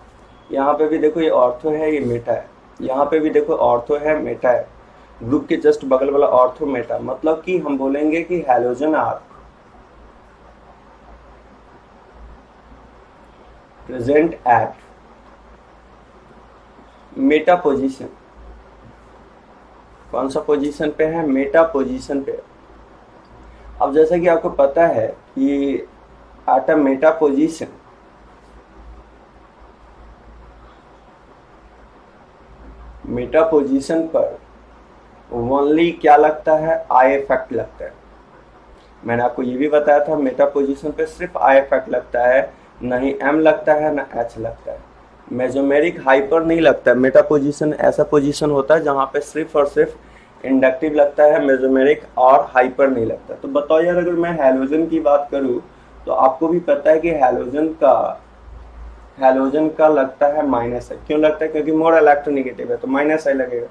यहाँ पे भी देखो ये ऑर्थो है, ये मेटा है। यहाँ पे भी देखो ऑर्थो है, मेटा है। ग्रुप के जस्ट बगल वाला ऑर्थो मेटा, मतलब कि हम बोलेंगे कि halogen are present at meta position. कौन सा पोजीशन पे है? मेटा पोजीशन पे। अब जैसा कि आपको पता है कि एट अ मेटा पोजीशन पर ओनली क्या लगता है? आई इफेक्ट लगता है। मैंने आपको ये भी बताया था मेटा पोजीशन पे सिर्फ आई इफेक्ट लगता है, ना ही एम लगता है ना एच लगता है। मेसोमेरिक हाइपर नहीं लगता है। मेटा पोजीशन ऐसा पोजीशन होता है जहाँ पे सिर्फ और सिर्फ इंडक्टिव लगता है, मेसोमेरिक और हाइपर नहीं लगता। तो बताओ यार, अगर मैं हैलोजन की बात करूँ तो आपको भी पता है कि हैलोजन का लगता है माइनस आई। क्यों लगता है? क्योंकि मोर इलेक्ट्रोनेगेटिव है तो माइनस आई लगेगा।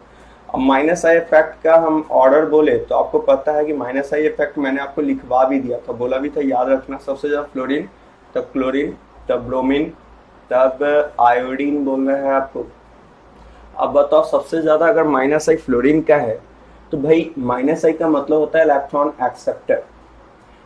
अब माइनस आई इफेक्ट का हम ऑर्डर बोले तो आपको पता है कि माइनस आई इफेक्ट मैंने आपको लिखवा भी दिया था, बोला भी था, याद रखना। सबसे ज़्यादा फ्लोरीन, तब क्लोरीन, तब ब्रोमीन, तब आयोडीन बोल रहे हैं आपको। अब बताओ, सबसे ज़्यादा अगर माइनस आई फ्लोरीन का है तो भाई माइनस आई का मतलब होता है इलेक्ट्रॉन एक्सेप्टर।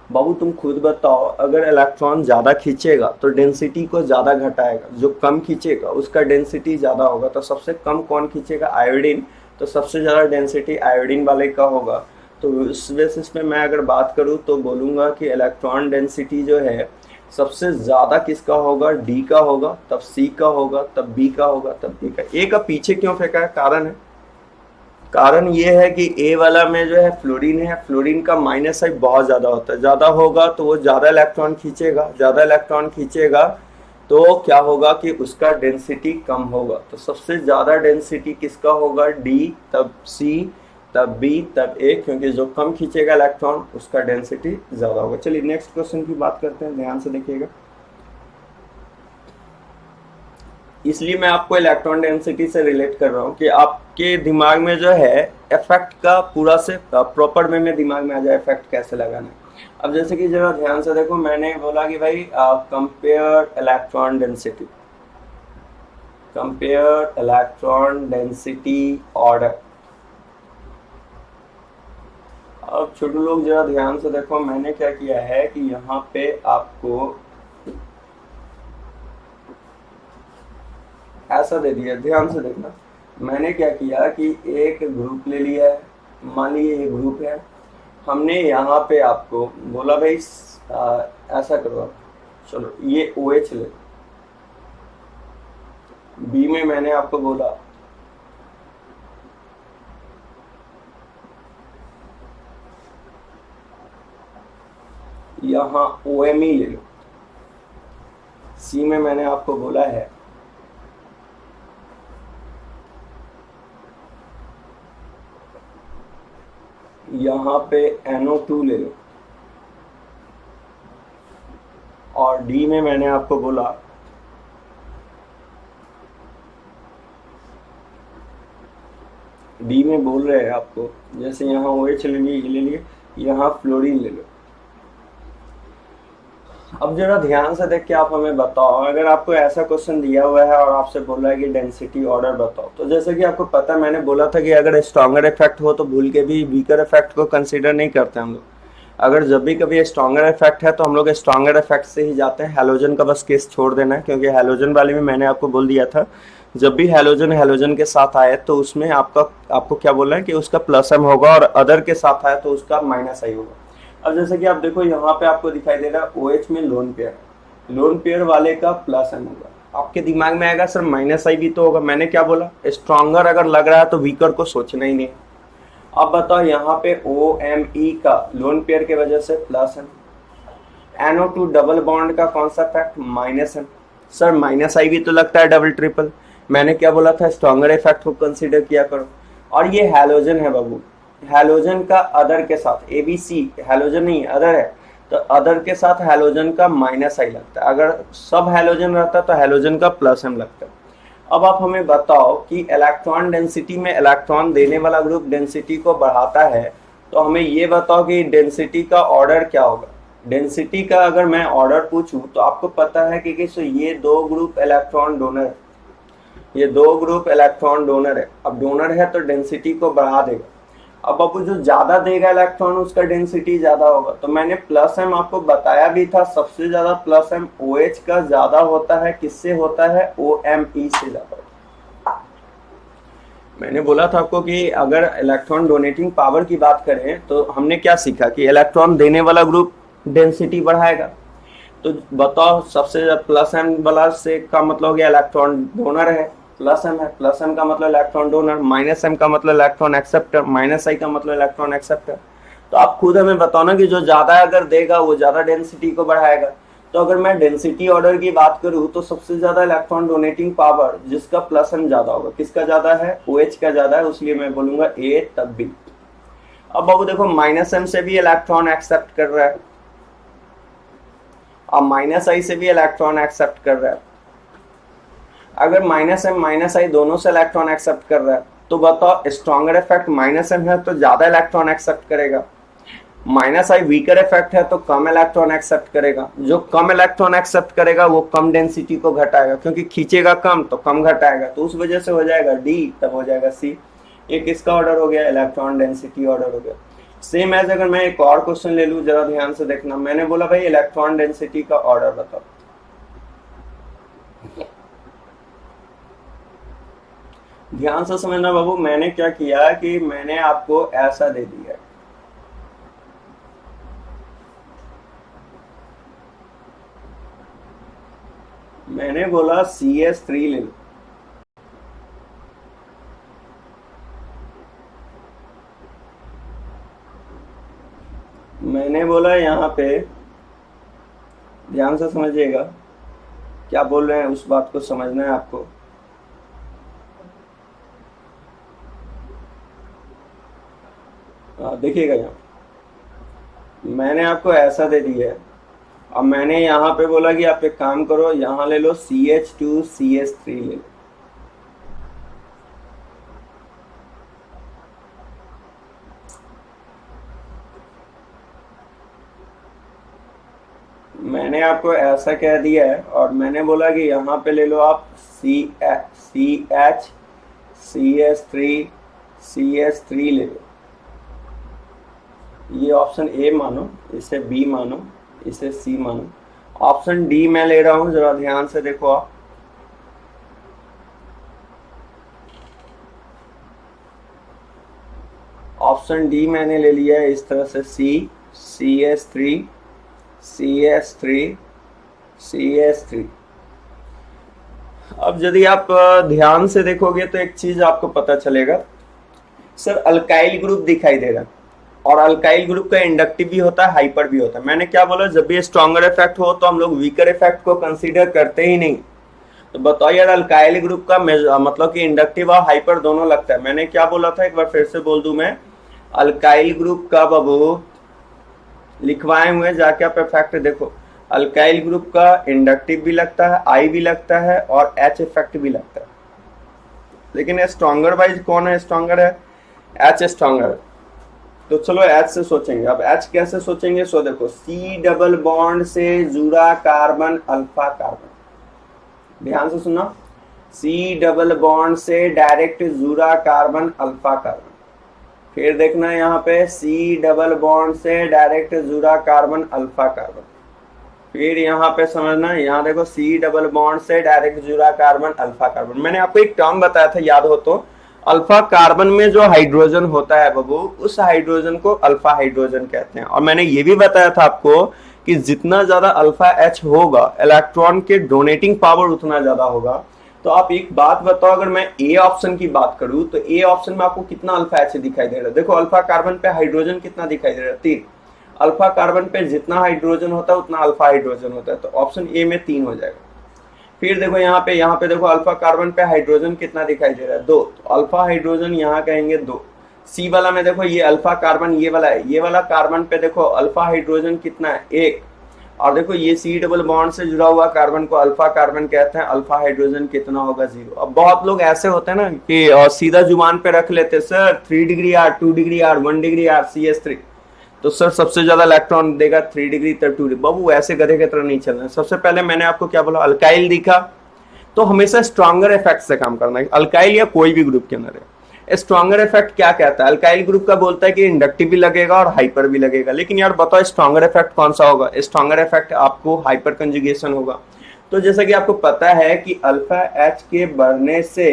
बाबू तुम खुद बताओ, अगर इलेक्ट्रॉन ज़्यादा खींचेगा तो डेंसिटी को ज़्यादा घटाएगा, जो कम खींचेगा उसका डेंसिटी ज़्यादा होगा। तो सबसे कम कौन खींचेगा? आयोडीन। तो सबसे ज़्यादा डेंसिटी आयोडीन वाले का होगा। तो उस बेसिस पे मैं अगर बात करूँ तो बोलूँगा कि इलेक्ट्रॉन डेंसिटी जो है सबसे ज़्यादा किसका होगा? डी का होगा, तब सी का होगा, तब बी का होगा, तब डी का। ए का पीछे क्यों फेंका है? कारण है, कारण ये है कि ए वाला में जो है फ्लोरीन है, फ्लोरीन का माइनस आई बहुत ज़्यादा होता है। ज़्यादा होगा तो वो ज़्यादा इलेक्ट्रॉन खींचेगा, ज़्यादा इलेक्ट्रॉन खींचेगा तो क्या होगा कि उसका डेंसिटी कम होगा। तो सबसे ज़्यादा डेंसिटी किसका होगा? डी, तब सी, तब बी, तब ए, क्योंकि जो कम खींचेगा इलेक्ट्रॉन उसका डेंसिटी ज़्यादा होगा। चलिए नेक्स्ट क्वेश्चन की बात करते हैं, ध्यान से देखिएगा। इसलिए मैं आपको इलेक्ट्रॉन डेंसिटी से रिलेट कर रहा हूँ कि आपके दिमाग में जो है इफेक्ट का पूरा से प्रॉपर वे में दिमाग में आ जाए इफेक्ट कैसे लगाना है। अब जैसे कि जरा ध्यान से देखो, मैंने बोला कि भाई compare electron density, compare electron density order. अब छोटे लोग जरा ध्यान से देखो, मैंने क्या किया है कि यहाँ पे आपको ऐसा दे दिया, ध्यान से देखना। मैंने क्या किया कि एक ग्रुप ले लिया है, मान लीजिए ये ग्रुप है, हमने यहाँ पे आपको बोला भाई ऐसा करो, चलो ये OH ले। बी में मैंने आपको बोला यहाँ OMe ले लो। सी में मैंने आपको बोला है यहाँ पे NO2 ले लो। और डी में मैंने आपको बोला डी में बोल रहे हैं आपको, जैसे यहाँ OH ले लिए, ये ले लिए, यहाँ फ्लोरीन ले लो। अब जरा ध्यान से देख के आप हमें बताओ, अगर आपको ऐसा क्वेश्चन दिया हुआ है और आपसे बोल रहा है कि डेंसिटी ऑर्डर बताओ, तो जैसे कि आपको पता है, मैंने बोला था कि अगर स्ट्रॉन्गर इफेक्ट हो तो भूल के भी वीकर इफेक्ट को कंसीडर नहीं करते हम लोग। अगर जब भी कभी स्ट्रॉन्गर इफेक्ट है तो हम लोग स्ट्रॉन्गर इफेक्ट से ही जाते हैं। हैलोजन का बस केस छोड़ देना है, क्योंकि हैलोजन वाले में मैंने आपको बोल दिया था, जब भी हैलोजन के साथ आए तो उसमें आपको क्या बोलना है कि उसका प्लस एम होगा, और अदर के साथ आए तो उसका माइनस आई होगा। अब जैसे कि आप देखो यहाँ पे आपको दिखाई दे रहा है OH में लोन पेयर, लोन पेयर वाले का प्लस एम होगा। आपके दिमाग में आएगा सर माइनस आई भी तो होगा। मैंने क्या बोला? स्ट्रॉन्गर अगर लग रहा है तो वीकर को सोचना ही नहीं। अब बताओ, यहाँ पे OMe का लोन पेयर के वजह से plus M, NO2 double bond का कौन सा effect? Minus M. Sir minus I भी तो लगता है डबल ट्रिपल। मैंने क्या बोला था? स्ट्रॉन्गर इफेक्ट को कंसीडर किया करो। और ये हैलोजन है बाबू, हैलोजन का अदर के साथ, ABC हैलोजन नहीं अदर है, तो अदर के साथ हैलोजन का माइनस आई लगता है। अगर सब हैलोजन रहता तो हैलोजन का प्लस एम लगता है। अब आप हमें बताओ कि इलेक्ट्रॉन डेंसिटी में इलेक्ट्रॉन देने वाला ग्रुप डेंसिटी को बढ़ाता है, तो हमें ये बताओ कि डेंसिटी का ऑर्डर क्या होगा। डेंसिटी का अगर मैं ऑर्डर पूछूं तो आपको पता है कि ये दो ग्रुप इलेक्ट्रॉन डोनर है, ये दो ग्रुप इलेक्ट्रॉन डोनर है। अब डोनर है तो डेंसिटी को बढ़ा देगा। अब आपको जो ज्यादा देगा इलेक्ट्रॉन उसका डेंसिटी ज्यादा होगा। तो मैंने प्लस एम आपको बताया भी था, सबसे ज्यादा प्लस एम OH का ज्यादा होता है। किससे होता है? OMe से ज्यादा होता है। मैंने बोला था आपको कि अगर इलेक्ट्रॉन डोनेटिंग पावर की बात करें तो हमने क्या सीखा कि इलेक्ट्रॉन देने वाला ग्रुप डेंसिटी बढ़ाएगा। तो बताओ, सबसे ज्यादा प्लस एम वाला से का मतलब हो गया इलेक्ट्रॉन डोनर है, प्लस एम है, प्लस एम का मतलब इलेक्ट्रॉन डोनर, माइनस एम का मतलब इलेक्ट्रॉन एक्सेप्टर, माइनस आई का मतलब इलेक्ट्रॉन एक्सेप्टर। तो आप खुद हमें बताओ ना कि जो ज्यादा अगर देगा वो ज्यादा डेंसिटी को बढ़ाएगा। तो अगर मैं डेंसिटी ऑर्डर की बात करूं तो सबसे ज्यादा इलेक्ट्रॉन डोनेटिंग पावर जिसका प्लस एम ज्यादा होगा, किसका ज्यादा है, OH का ज्यादा है, इसलिए मैं बोलूंगा A तब B। अब बाबू देखो माइनस एम से भी इलेक्ट्रॉन एक्सेप्ट कर रहा है, अब माइनस आई से भी इलेक्ट्रॉन एक्सेप्ट कर रहा है। अगर माइनस एम माइनस आई दोनों से इलेक्ट्रॉन एक्सेप्ट कर रहा है तो बताओ स्ट्रॉन्गर इफेक्ट माइनस एम है तो ज्यादा इलेक्ट्रॉन एक्सेप्ट करेगा, माइनस आई वीकर इफेक्ट है तो कम इलेक्ट्रॉन एक्सेप्ट करेगा। जो कम इलेक्ट्रॉन एक्सेप्ट करेगा वो कम डेंसिटी को घटाएगा, क्योंकि खींचेगा कम तो कम घटाएगा, तो उस वजह से हो जाएगा D, तब हो जाएगा C। ये किसका ऑर्डर हो गया, इलेक्ट्रॉन डेंसिटी ऑर्डर हो गया। सेम एज अगर मैं एक और क्वेश्चन ले लूं, जरा ध्यान से देखना, मैंने बोला भाई इलेक्ट्रॉन डेंसिटी का ऑर्डर बताओ। ध्यान से समझना बाबू, मैंने क्या किया कि मैंने आपको ऐसा दे दिया, मैंने बोला CS3 ले लो, मैंने बोला यहाँ पे ध्यान से समझिएगा, क्या बोल रहे हैं उस बात को समझना है आपको। देखिएगा यहाँ मैंने आपको ऐसा दे दिया है, अब मैंने यहाँ पे बोला कि आप एक काम करो, यहाँ ले लो CH2CS3 ले लो। मैंने आपको ऐसा कह दिया है और मैंने बोला कि यहाँ पे ले लो आप CH CS3 ले लो। ये ऑप्शन A मानो, इसे B मानो, इसे C मानो, ऑप्शन D मैं ले रहा हूं, जरा ध्यान से देखो आप। ऑप्शन D मैंने ले लिया है इस तरह से, CS3 अब यदि आप ध्यान से देखोगे तो एक चीज आपको पता चलेगा, सर अल्काइल ग्रुप दिखाई दे रहा है, और अल्काइल ग्रुप का इंडक्टिव भी होता है, हाइपर भी होता है। मैंने क्या बोला, जब भी स्ट्रॉन्गर इफेक्ट हो तो हम लोग वीकर इफेक्ट को कंसीडर करते ही नहीं। तो बताओ यार अल्काइल ग्रुप का मतलब कि इंडक्टिव और हाइपर दोनों लगता है। मैंने क्या बोला था, एक बार फिर से बोल दूं मैं, अल्काइल ग्रुप का बाबू लिखवाए हुए जाके आप इफेक्ट देखो, अल्काइल ग्रुप का इंडक्टिव भी लगता है, आई भी लगता है और H इफेक्ट भी लगता है। लेकिन स्ट्रॉन्गर वाइज कौन है स्ट्रॉन्गर है, H स्ट्रॉन्गर है। तो चलो H से सोचेंगे। अब H कैसे सोचेंगे, सो देखो C डबल बॉन्ड से जुड़ा कार्बन अल्फा कार्बन, ध्यान से सुना, C डबल बॉन्ड से डायरेक्ट जुड़ा कार्बन अल्फा कार्बन। फिर देखना यहाँ पे C डबल बॉन्ड से डायरेक्ट जुड़ा कार्बन अल्फा कार्बन। फिर यहाँ पे समझना, यहाँ देखो C डबल बॉन्ड से डायरेक्ट जुड़ा कार्बन अल्फा कार्बन। मैंने आपको एक टर्म बताया था, याद हो तो, अल्फा कार्बन में जो हाइड्रोजन होता है बाबू, उस हाइड्रोजन को अल्फा हाइड्रोजन कहते हैं। और मैंने ये भी बताया था आपको कि जितना ज्यादा अल्फा H होगा, इलेक्ट्रॉन के डोनेटिंग पावर उतना ज्यादा होगा। तो आप एक बात बताओ, अगर मैं A ऑप्शन की बात करूं तो A ऑप्शन में आपको कितना अल्फा H दिखाई दे रहा है। देखो अल्फा कार्बन पे हाइड्रोजन कितना दिखाई दे रहा है, 3। अल्फा कार्बन पे जितना हाइड्रोजन होता है उतना अल्फा हाइड्रोजन होता है, तो ऑप्शन A में 3 हो जाएगा। फिर देखो यहाँ पे देखो अल्फा कार्बन पे हाइड्रोजन कितना दिखाई दे रहा है, 2, तो अल्फा हाइड्रोजन यहाँ कहेंगे 2। C वाला में देखो ये अल्फा कार्बन ये वाला है, ये वाला कार्बन पे देखो अल्फा हाइड्रोजन कितना है, 1। और देखो ये C डबल बॉन्ड से जुड़ा हुआ कार्बन को अल्फा कार्बन कहते हैं, अल्फा हाइड्रोजन कितना होगा, 0। अब बहुत लोग ऐसे होते हैं ना कि सीधा जुबान पे रख लेते, sir 3 degree R, 2 degree R, 1 degree R CS3, तो सर सबसे ज्यादा इलेक्ट्रॉन देगा 3 डिग्री तक 2 डिग्री। बाबू ऐसे गधे की तरह नहीं चलना है। सबसे पहले मैंने आपको क्या बोला, अल्काइल दिखा तो हमेशा स्ट्रॉन्गर इफेक्ट से काम करना है, अल्काइल या कोई भी ग्रुप के अंदर है। स्ट्रॉन्गर इफेक्ट क्या कहता है, अल्काइल ग्रुप का बोलता है कि इंडक्टिव भी लगेगा और हाइपर भी लगेगा। लेकिन यार बताओ स्ट्रॉन्गर इफेक्ट कौन सा होगा, स्ट्रॉन्गर इफेक्ट आपको हाइपर कंजुगेशन होगा। तो जैसा कि आपको पता है कि अल्फा H के बढ़ने से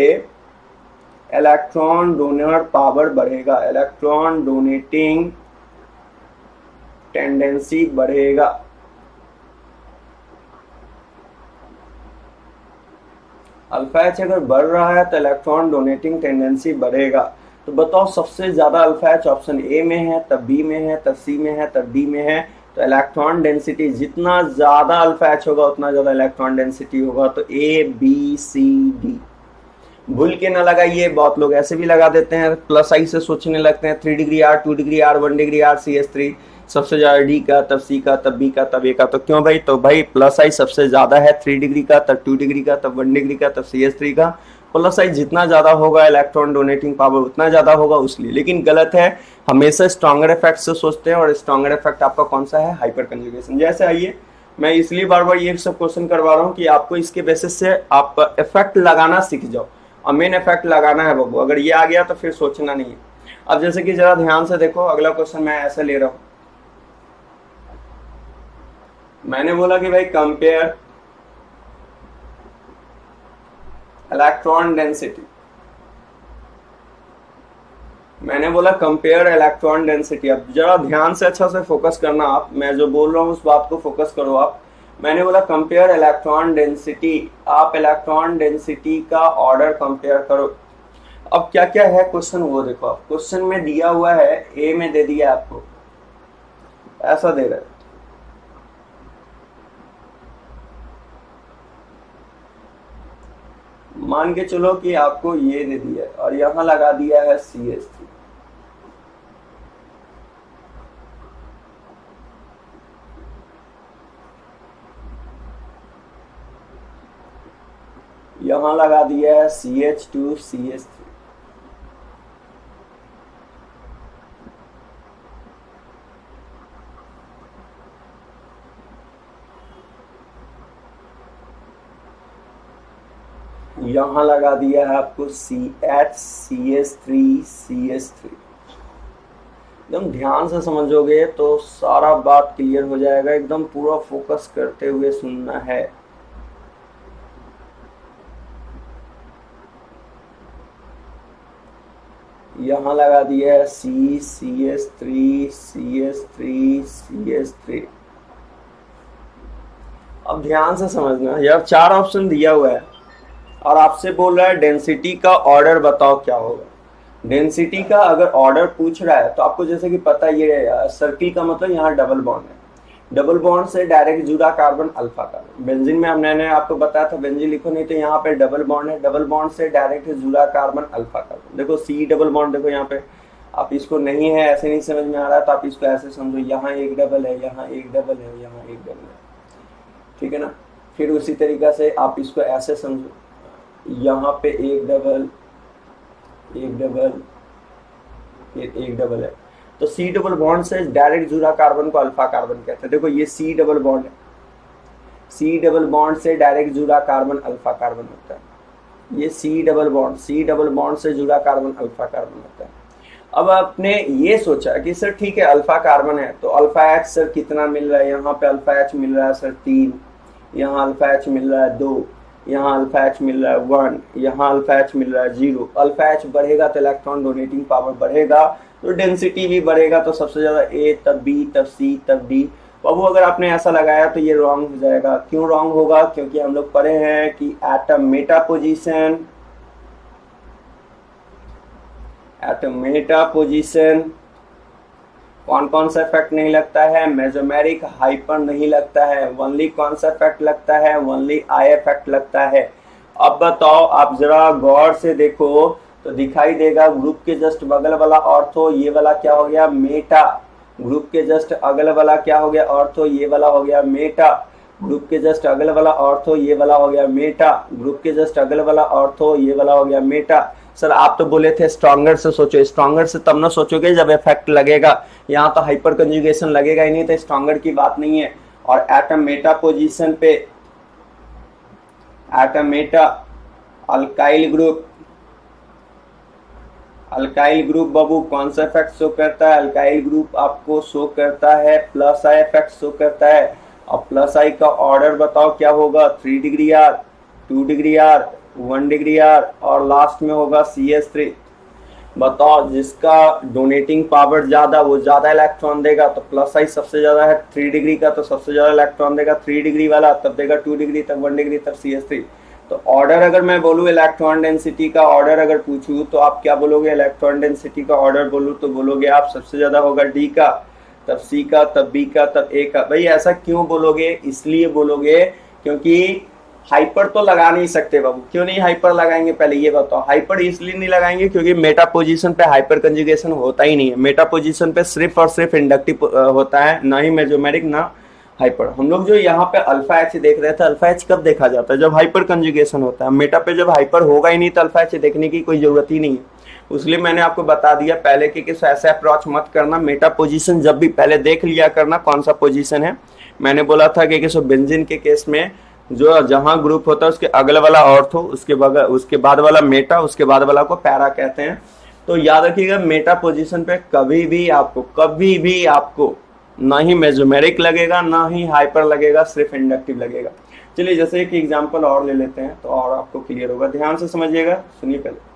इलेक्ट्रॉन डोनर पावर बढ़ेगा, इलेक्ट्रॉन डोनेटिंग टेंडेंसी बढ़ेगा। अल्फा H अगर बढ़ रहा है तो इलेक्ट्रॉन डोनेटिंग टेंडेंसी बढ़ेगा। तो बताओ सबसे ज्यादा अल्फा H ऑप्शन A में है, तब B में है, तब C में है, तब D में है, तो इलेक्ट्रॉन डेंसिटी जितना ज्यादा अल्फा एच होगा उतना ज्यादा इलेक्ट्रॉन डेंसिटी होगा। तो ए बी सी डी भूल के ना लगाइए, बहुत लोग ऐसे भी लगा देते हैं, प्लस आई से सोचने लगते हैं 3 degree R, 2 degree R, 1 degree R, CH3 सबसे ज्यादा डी का, तब सी का, तब बी का, तब ए का। तो क्यों भाई? तो भाई प्लस आई सबसे ज्यादा है 3 डिग्री का, तब 2 डिग्री का, तब 1 डिग्री का, तब CH3 का। प्लस आई जितना ज्यादा होगा इलेक्ट्रॉन डोनेटिंग पावर उतना ज्यादा होगा उसलिए। लेकिन गलत है, हमेशा स्ट्रॉन्गर इफेक्ट से सोचते हैं, और स्ट्रॉन्गर इफेक्ट आपका कौन सा है? Hyper conjugation. जैसे आइए, मैं इसलिए बार बार ये सब क्वेश्चन करवा रहा हूँ कि आपको इसके बेसिस से आप इफेक्ट लगाना सीख जाओ, और मेन इफेक्ट लगाना है बाबू। अगर ये आ गया तो फिर सोचना नहीं है। अब जैसे कि जरा ध्यान से देखो, अगला क्वेश्चन मैं ऐसे ले रहा हूं, मैंने बोला कि भाई कंपेयर इलेक्ट्रॉन डेंसिटी, मैंने बोला कंपेयर इलेक्ट्रॉन डेंसिटी। अब जरा ध्यान से अच्छा से फोकस करना आप, मैं जो बोल रहा हूं उस बात को फोकस करो आप। मैंने बोला कंपेयर इलेक्ट्रॉन डेंसिटी, आप इलेक्ट्रॉन डेंसिटी का ऑर्डर कंपेयर करो। अब क्या क्या है क्वेश्चन वो देखो आप, क्वेश्चन में दिया हुआ है, ए में दे दिया आपको, ऐसा दे रहा है, मान के चलो कि आपको ये दे दिया है और यहां लगा दिया है CH3। यहां लगा दिया है CH2 CH3। यहां लगा दिया है आपको CH CH3 CH3। एकदम ध्यान से समझोगे तो सारा बात क्लियर हो जाएगा, एकदम पूरा फोकस करते हुए सुनना है। यहां लगा दिया है CH3 CH3 CH3। अब ध्यान से समझना, यार 4 ऑप्शन दिया हुआ है और आपसे बोल रहा है डेंसिटी का ऑर्डर बताओ क्या होगा। डेंसिटी का अगर ऑर्डर पूछ रहा है तो आपको जैसे कि पता ये सर्किल का मतलब यहाँ डबल बॉन्ड है, डबल बॉन्ड से डायरेक्ट जुड़ा कार्बन अल्फा कार्बन। बेंजीन में हमने आपको बताया था, बेंजीन लिखो नहीं तो यहाँ पे डबल बॉन्ड है, डबल बॉन्ड से डायरेक्ट जुड़ा कार्बन अल्फा कार्बन। देखो सी डबल बॉन्ड, देखो यहाँ पे आप इसको नहीं है ऐसे नहीं समझ में आ रहा तो आप इसको ऐसे समझो, यहाँ एक डबल है, यहाँ एक डबल है, यहाँ एक डबल है, ठीक है ना। फिर उसी तरीका से आप इसको ऐसे समझो, यहाँ पे एक डबल, एक डबल, फिर एक डबल है। तो सी डबल बॉन्ड से डायरेक्ट जुड़ा कार्बन को अल्फा कार्बन कहते हैं। देखो ये सी डबल बॉन्ड है, सी डबल बॉन्ड से डायरेक्ट जुड़ा कार्बन अल्फा कार्बन होता है। ये C double bond, C double bond से जुड़ा कार्बन अल्फा कार्बन होता है। अब आपने ये सोचा कि सर ठीक है अल्फा कार्बन है तो अल्फा एच सर कितना मिल रहा है, यहाँ पे अल्फा एच मिल रहा है सर 3, यहाँ अल्फा एच मिल रहा है 2, यहाँ अल्फा एच मिल रहा है 1, यहाँ अल्फा एच मिल रहा है 0। अल्फा एच बढ़ेगा तो इलेक्ट्रॉन डोनेटिंग पावर बढ़ेगा, तो डेंसिटी भी बढ़ेगा, तो सबसे ज्यादा ए, तब बी, तब सी, तब डी। बाबू अगर आपने ऐसा लगाया तो ये रॉन्ग हो जाएगा। क्यों रॉन्ग होगा? क्योंकि हम लोग पढ़े हैं कि atom meta position, atom meta position कौन कौन सा इफेक्ट नहीं लगता है? मेसोमेरिक हाइपर नहीं लगता है। ओनली कौन सा इफेक्ट लगता है? ओनली आई इफेक्ट लगता है। अब बताओ, आप जरा गौर से देखो तो दिखाई देगा ग्रुप के जस्ट बगल वाला ऑर्थो, ये वाला क्या हो गया? मेटा। ग्रुप के जस्ट अगल वाला क्या हो गया? ऑर्थो, ये वाला हो गया मेटा। ग्रुप के जस्ट अगल वाला ऑर्थो, ये वाला हो गया मेटा। ग्रुप के जस्ट अगल वाला ऑर्थो, ये वाला हो गया मेटा। सर आप तो बोले थे स्ट्रॉन्गर से सोचो, स्ट्रॉन्गर से तब ना सोचोगे जब इफेक्ट लगेगा। यहाँ तो हाइपर कंजुगेशन लगेगा ही नहीं, तो स्ट्रॉन्गर की बात नहीं है। और एटम मेटा पोजीशन पे, atom meta alkyl group, alkyl group बाबू कौन सा इफेक्ट शो करता है? अल्काइल ग्रुप आपको शो करता है प्लस आई इफेक्ट शो करता है। और प्लस आई का ऑर्डर बताओ क्या होगा? 3 degree R, 2 degree R, 1 degree R, और लास्ट में होगा CH3। बताओ जिसका डोनेटिंग पावर ज्यादा वो ज्यादा इलेक्ट्रॉन देगा, तो प्लस आई सबसे ज्यादा है 3 डिग्री का, तो सबसे ज्यादा इलेक्ट्रॉन देगा 3 डिग्री वाला, तब देगा 2 डिग्री, तब 1 डिग्री, तब CH3। तो ऑर्डर अगर मैं बोलूँ इलेक्ट्रॉन डेंसिटी का ऑर्डर अगर पूछूं तो आप क्या बोलोगे? इलेक्ट्रॉन डेंसिटी का ऑर्डर बोलूँ तो बोलोगे आप सबसे ज्यादा होगा डी का, तब सी का, तब बी का, तब ए का। भाई ऐसा क्यों बोलोगे? इसलिए बोलोगे क्योंकि हाइपर तो लगा नहीं सकते बाबू। क्यों नहीं हाइपर लगाएंगे पहले ये बताओ? हाइपर इसलिए नहीं लगाएंगे क्योंकि मेटा पोजीशन पे हाइपर कंजुगेशन होता ही नहीं है। मेटा पोजीशन पे सिर्फ और सिर्फ इंडक्टिव होता है, ना ही मेजोमेरिक ना हाइपर। हम लोग जो यहाँ पे अल्फा एच देख रहे थे, अल्फा एच कब देखा जाता है? जब हाइपर कंजुगेशन होता है। मेटा पे जब हाइपर होगा ही नहीं तो अल्फा एच देखने की कोई जरूरत ही नहीं है। इसलिए मैंने आपको बता दिया पहले कि ऐसा अप्रोच मत करना। मेटा पोजीशन जब भी पहले देख लिया करना कौन सा पोजीशन है। मैंने बोला था कि बेंजीन के केस में जो जहां ग्रुप होता है उसके अगले वाला ऑर्थो, उसके बाद वाला मेटा, उसके बाद वाला को पैरा कहते हैं। तो याद रखिएगा मेटा पोजीशन पे कभी भी आपको ना ही मेजोमेरिक लगेगा ना ही हाइपर लगेगा, सिर्फ इंडक्टिव लगेगा। चलिए जैसे एक एग्जांपल और ले लेते हैं तो और आपको क्लियर होगा। ध्यान से समझिएगा, सुनिए पहले।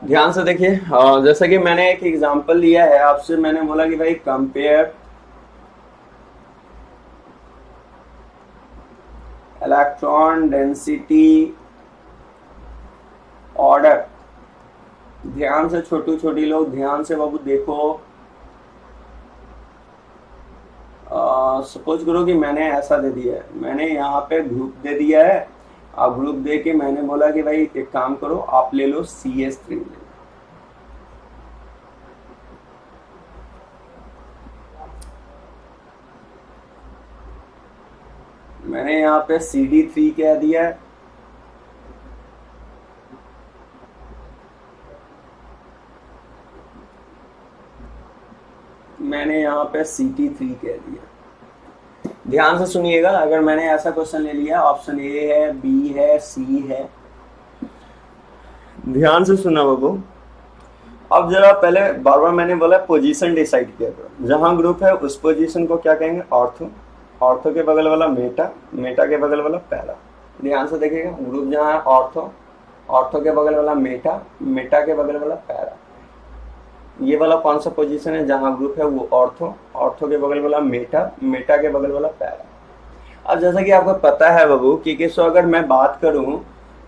ध्यान से देखिए, जैसे कि मैंने एक एग्जांपल लिया है आपसे। मैंने बोला कि भाई कंपेयर इलेक्ट्रॉन डेंसिटी ऑर्डर। ध्यान से छोटी छोटी लोग ध्यान से बाबू देखो। सपोज करो कि मैंने ऐसा दे दिया है, मैंने यहाँ पे ग्रुप दे दिया है। अब ग्रुप दे के मैंने बोला कि भाई एक काम करो, आप ले लो CH3 ले लो। मैंने यहाँ पे CD3 कह दिया है, मैंने यहाँ पे CT3 कह दिया। ध्यान से सुनिएगा, अगर मैंने ऐसा क्वेश्चन ले लिया, ऑप्शन ए है, बी है, सी है। ध्यान से सुना बाबू। अब जरा पहले बार बार मैंने बोला पोजीशन डिसाइड किया करो। जहां ग्रुप है उस पोजीशन को क्या कहेंगे? ऑर्थो। ऑर्थो के बगल वाला मेटा, मेटा के बगल वाला पैरा। ध्यान से देखिएगा, ग्रुप जहां है ऑर्थो, ऑर्थो के बगल वाला मेटा, मेटा के बगल वाला पैरा। ये वाला कौन सा पोजीशन है? जहां ग्रुप है वो ऑर्थो, ऑर्थो के बगल वाला मेटा, मेटा के बगल वाला पैरा। अब जैसा कि आपको पता है बाबू कि अगर मैं बात करूं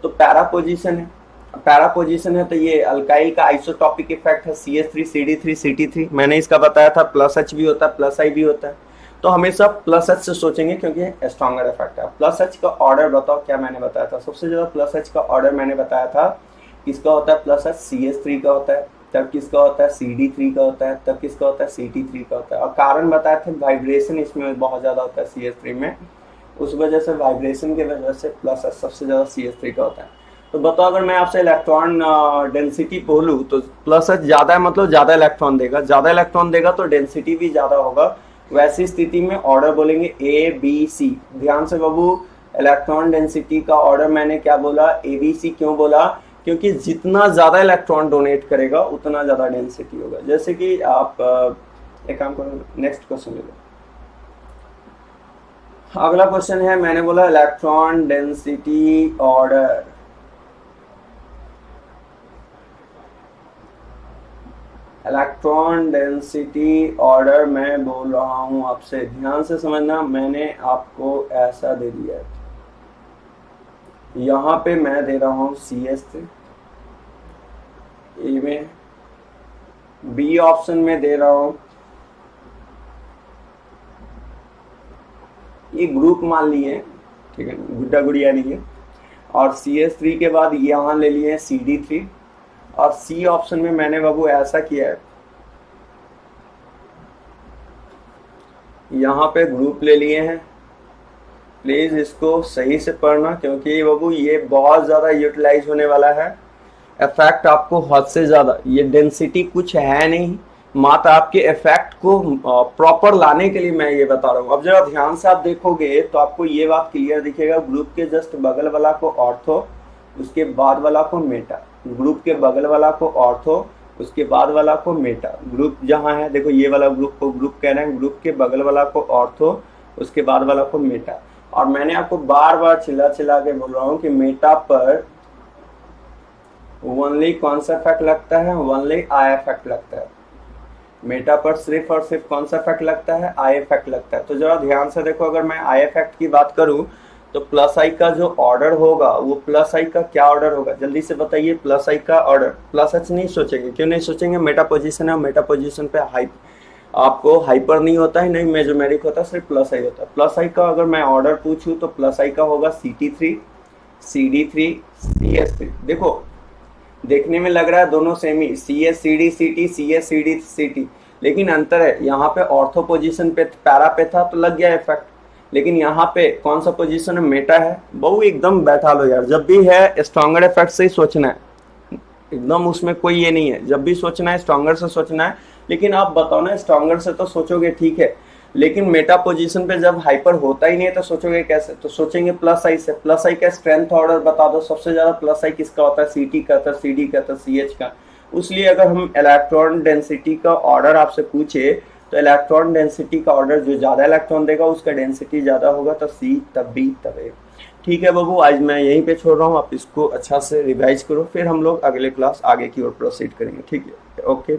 तो पैरा पोजीशन है, पैरा पोजीशन है तो ये अल्काइल का आइसोटॉपिक इफेक्ट है, CH3 CD3 CT3। मैंने इसका बताया था प्लस H भी होता है, प्लस I भी होता है। तो हमेशा प्लस H से सोचेंगे क्योंकि स्ट्रॉन्गर इफेक्ट है। प्लस H का ऑर्डर बताओ क्या मैंने बताया था? सबसे ज्यादा प्लस H का ऑर्डर मैंने बताया था किसका होता है? प्लस H CH3 का होता है, तब किसका होता है? CD3 का होता है, तब किसका होता है? CT3 का होता है। और कारण बताया था वाइब्रेशन इसमें बहुत ज्यादा होता है CH3 में, उस वजह से वाइब्रेशन की वजह से प्लस H सबसे ज्यादा CH3 का होता है। तो बताओ अगर मैं आपसे इलेक्ट्रॉन डेंसिटी बोलूं तो प्लस H ज्यादा है मतलब ज्यादा इलेक्ट्रॉन देगा, ज्यादा इलेक्ट्रॉन देगा तो डेंसिटी भी ज्यादा होगा। वैसी स्थिति में ऑर्डर बोलेंगे ABC। ध्यान से बाबू, इलेक्ट्रॉन डेंसिटी का ऑर्डर मैंने क्या बोला? ABC। क्यों बोला? क्योंकि जितना ज्यादा इलेक्ट्रॉन डोनेट करेगा उतना ज्यादा डेंसिटी होगा। जैसे कि आप एक काम करो, नेक्स्ट क्वेश्चन ले लो। अगला क्वेश्चन है, मैंने बोला electron density order. Electron density order मैं बोल रहा हूं आपसे, ध्यान से समझना। मैंने आपको ऐसा दे दिया है, यहां पे मैं दे रहा हूं CH3 ए में, बी ऑप्शन में दे रहा हूं, ये ग्रुप मान लिए, ठीक है, गुड्डा गुड़िया नहीं है। और CH3 के बाद यहां ले लिए CD3, और सी ऑप्शन में मैंने बाबू ऐसा किया है, यहां पे ग्रुप ले लिए हैं। प्लीज इसको सही से पढ़ना क्योंकि बाबू ये बहुत ज्यादा यूटिलाइज होने वाला है। इफेक्ट आपको हद से ज्यादा, ये डेंसिटी कुछ है नहीं, मात्र आपके इफेक्ट को प्रॉपर लाने के लिए मैं ये बता रहा हूँ। अब जरा ध्यान से आप देखोगे तो आपको ये बात क्लियर दिखेगा, ग्रुप के जस्ट बगल वाला को ऑर्थो, उसके बाद वाला को मेटा, ग्रुप के बगल वाला को ऑर्थो, उसके बाद वाला को मेटा। ग्रुप जहां है देखो, ये वाला ग्रुप को ग्रुप कह रहे हैं, ग्रुप के बगल वाला को ऑर्थो, उसके बाद वाला को मेटा। और मैंने आपको बार बार चिल्ला चिल्ला के बोल रहा हूँ कि मेटा पर ओनली कौन सा इफेक्ट लगता है? ओनली आई इफेक्ट लगता है। मेटा पर सिर्फ और सिर्फ कौन सा इफेक्ट लगता है? आई इफेक्ट लगता है। तो जरा ध्यान से देखो, अगर मैं आई इफेक्ट की बात करूं तो प्लस आई का जो ऑर्डर होगा वो प्लस आई का क्या ऑर्डर होगा, जल्दी से बताइए। प्लस आई का ऑर्डर, प्लस एच नहीं सोचेंगे, क्यों नहीं सोचेंगे, मेटा पोजीशन है, मेटा पोजीशन पे हाई आपको हाइपर नहीं होता है, नहीं मेजोमेरिक होता है, सिर्फ प्लस आई होता है। प्लस आई का अगर मैं ऑर्डर पूछूं तो प्लस आई का होगा CT3, CD3, CS3। देखो देखने में लग रहा है दोनों सेम ही, CS CD CT, CS CD CT, लेकिन अंतर है, यहाँ पे ऑर्थो पोजीशन पे पैरा पे था तो लग गया इफेक्ट, लेकिन यहाँ पे कौन सा पोजीशन है, मेटा है। बहु एकदम बैठा लो यार, जब भी है स्ट्रॉन्गर इफेक्ट से ही सोचना है, एकदम उसमें कोई ये नहीं है, जब भी सोचना है स्ट्रॉन्गर से सोचना है। लेकिन आप बताओ ना, स्ट्रॉन्गर से तो सोचोगे ठीक है, लेकिन मेटा पोजीशन पे जब हाइपर होता ही नहीं है तो सोचोगे कैसे, तो सोचेंगे प्लस आई से। प्लस आई का स्ट्रेंथ ऑर्डर बता दो, सबसे ज्यादा प्लस आई किसका होता है, CT का होता है, CD का होता है, CH का। इसलिए अगर हम इलेक्ट्रॉन डेंसिटी का ऑर्डर आपसे पूछे तो इलेक्ट्रॉन डेंसिटी का ऑर्डर जो ज्यादा इलेक्ट्रॉन देगा उसका डेंसिटी ज्यादा होगा, तो C तब B तब A। ठीक है बाबू, आज मैं यहीं पे छोड़ रहा हूँ, आप इसको अच्छा से रिवाइज करो, फिर हम लोग अगले क्लास आगे की ओर प्रोसीड करेंगे। ठीक है, ओके।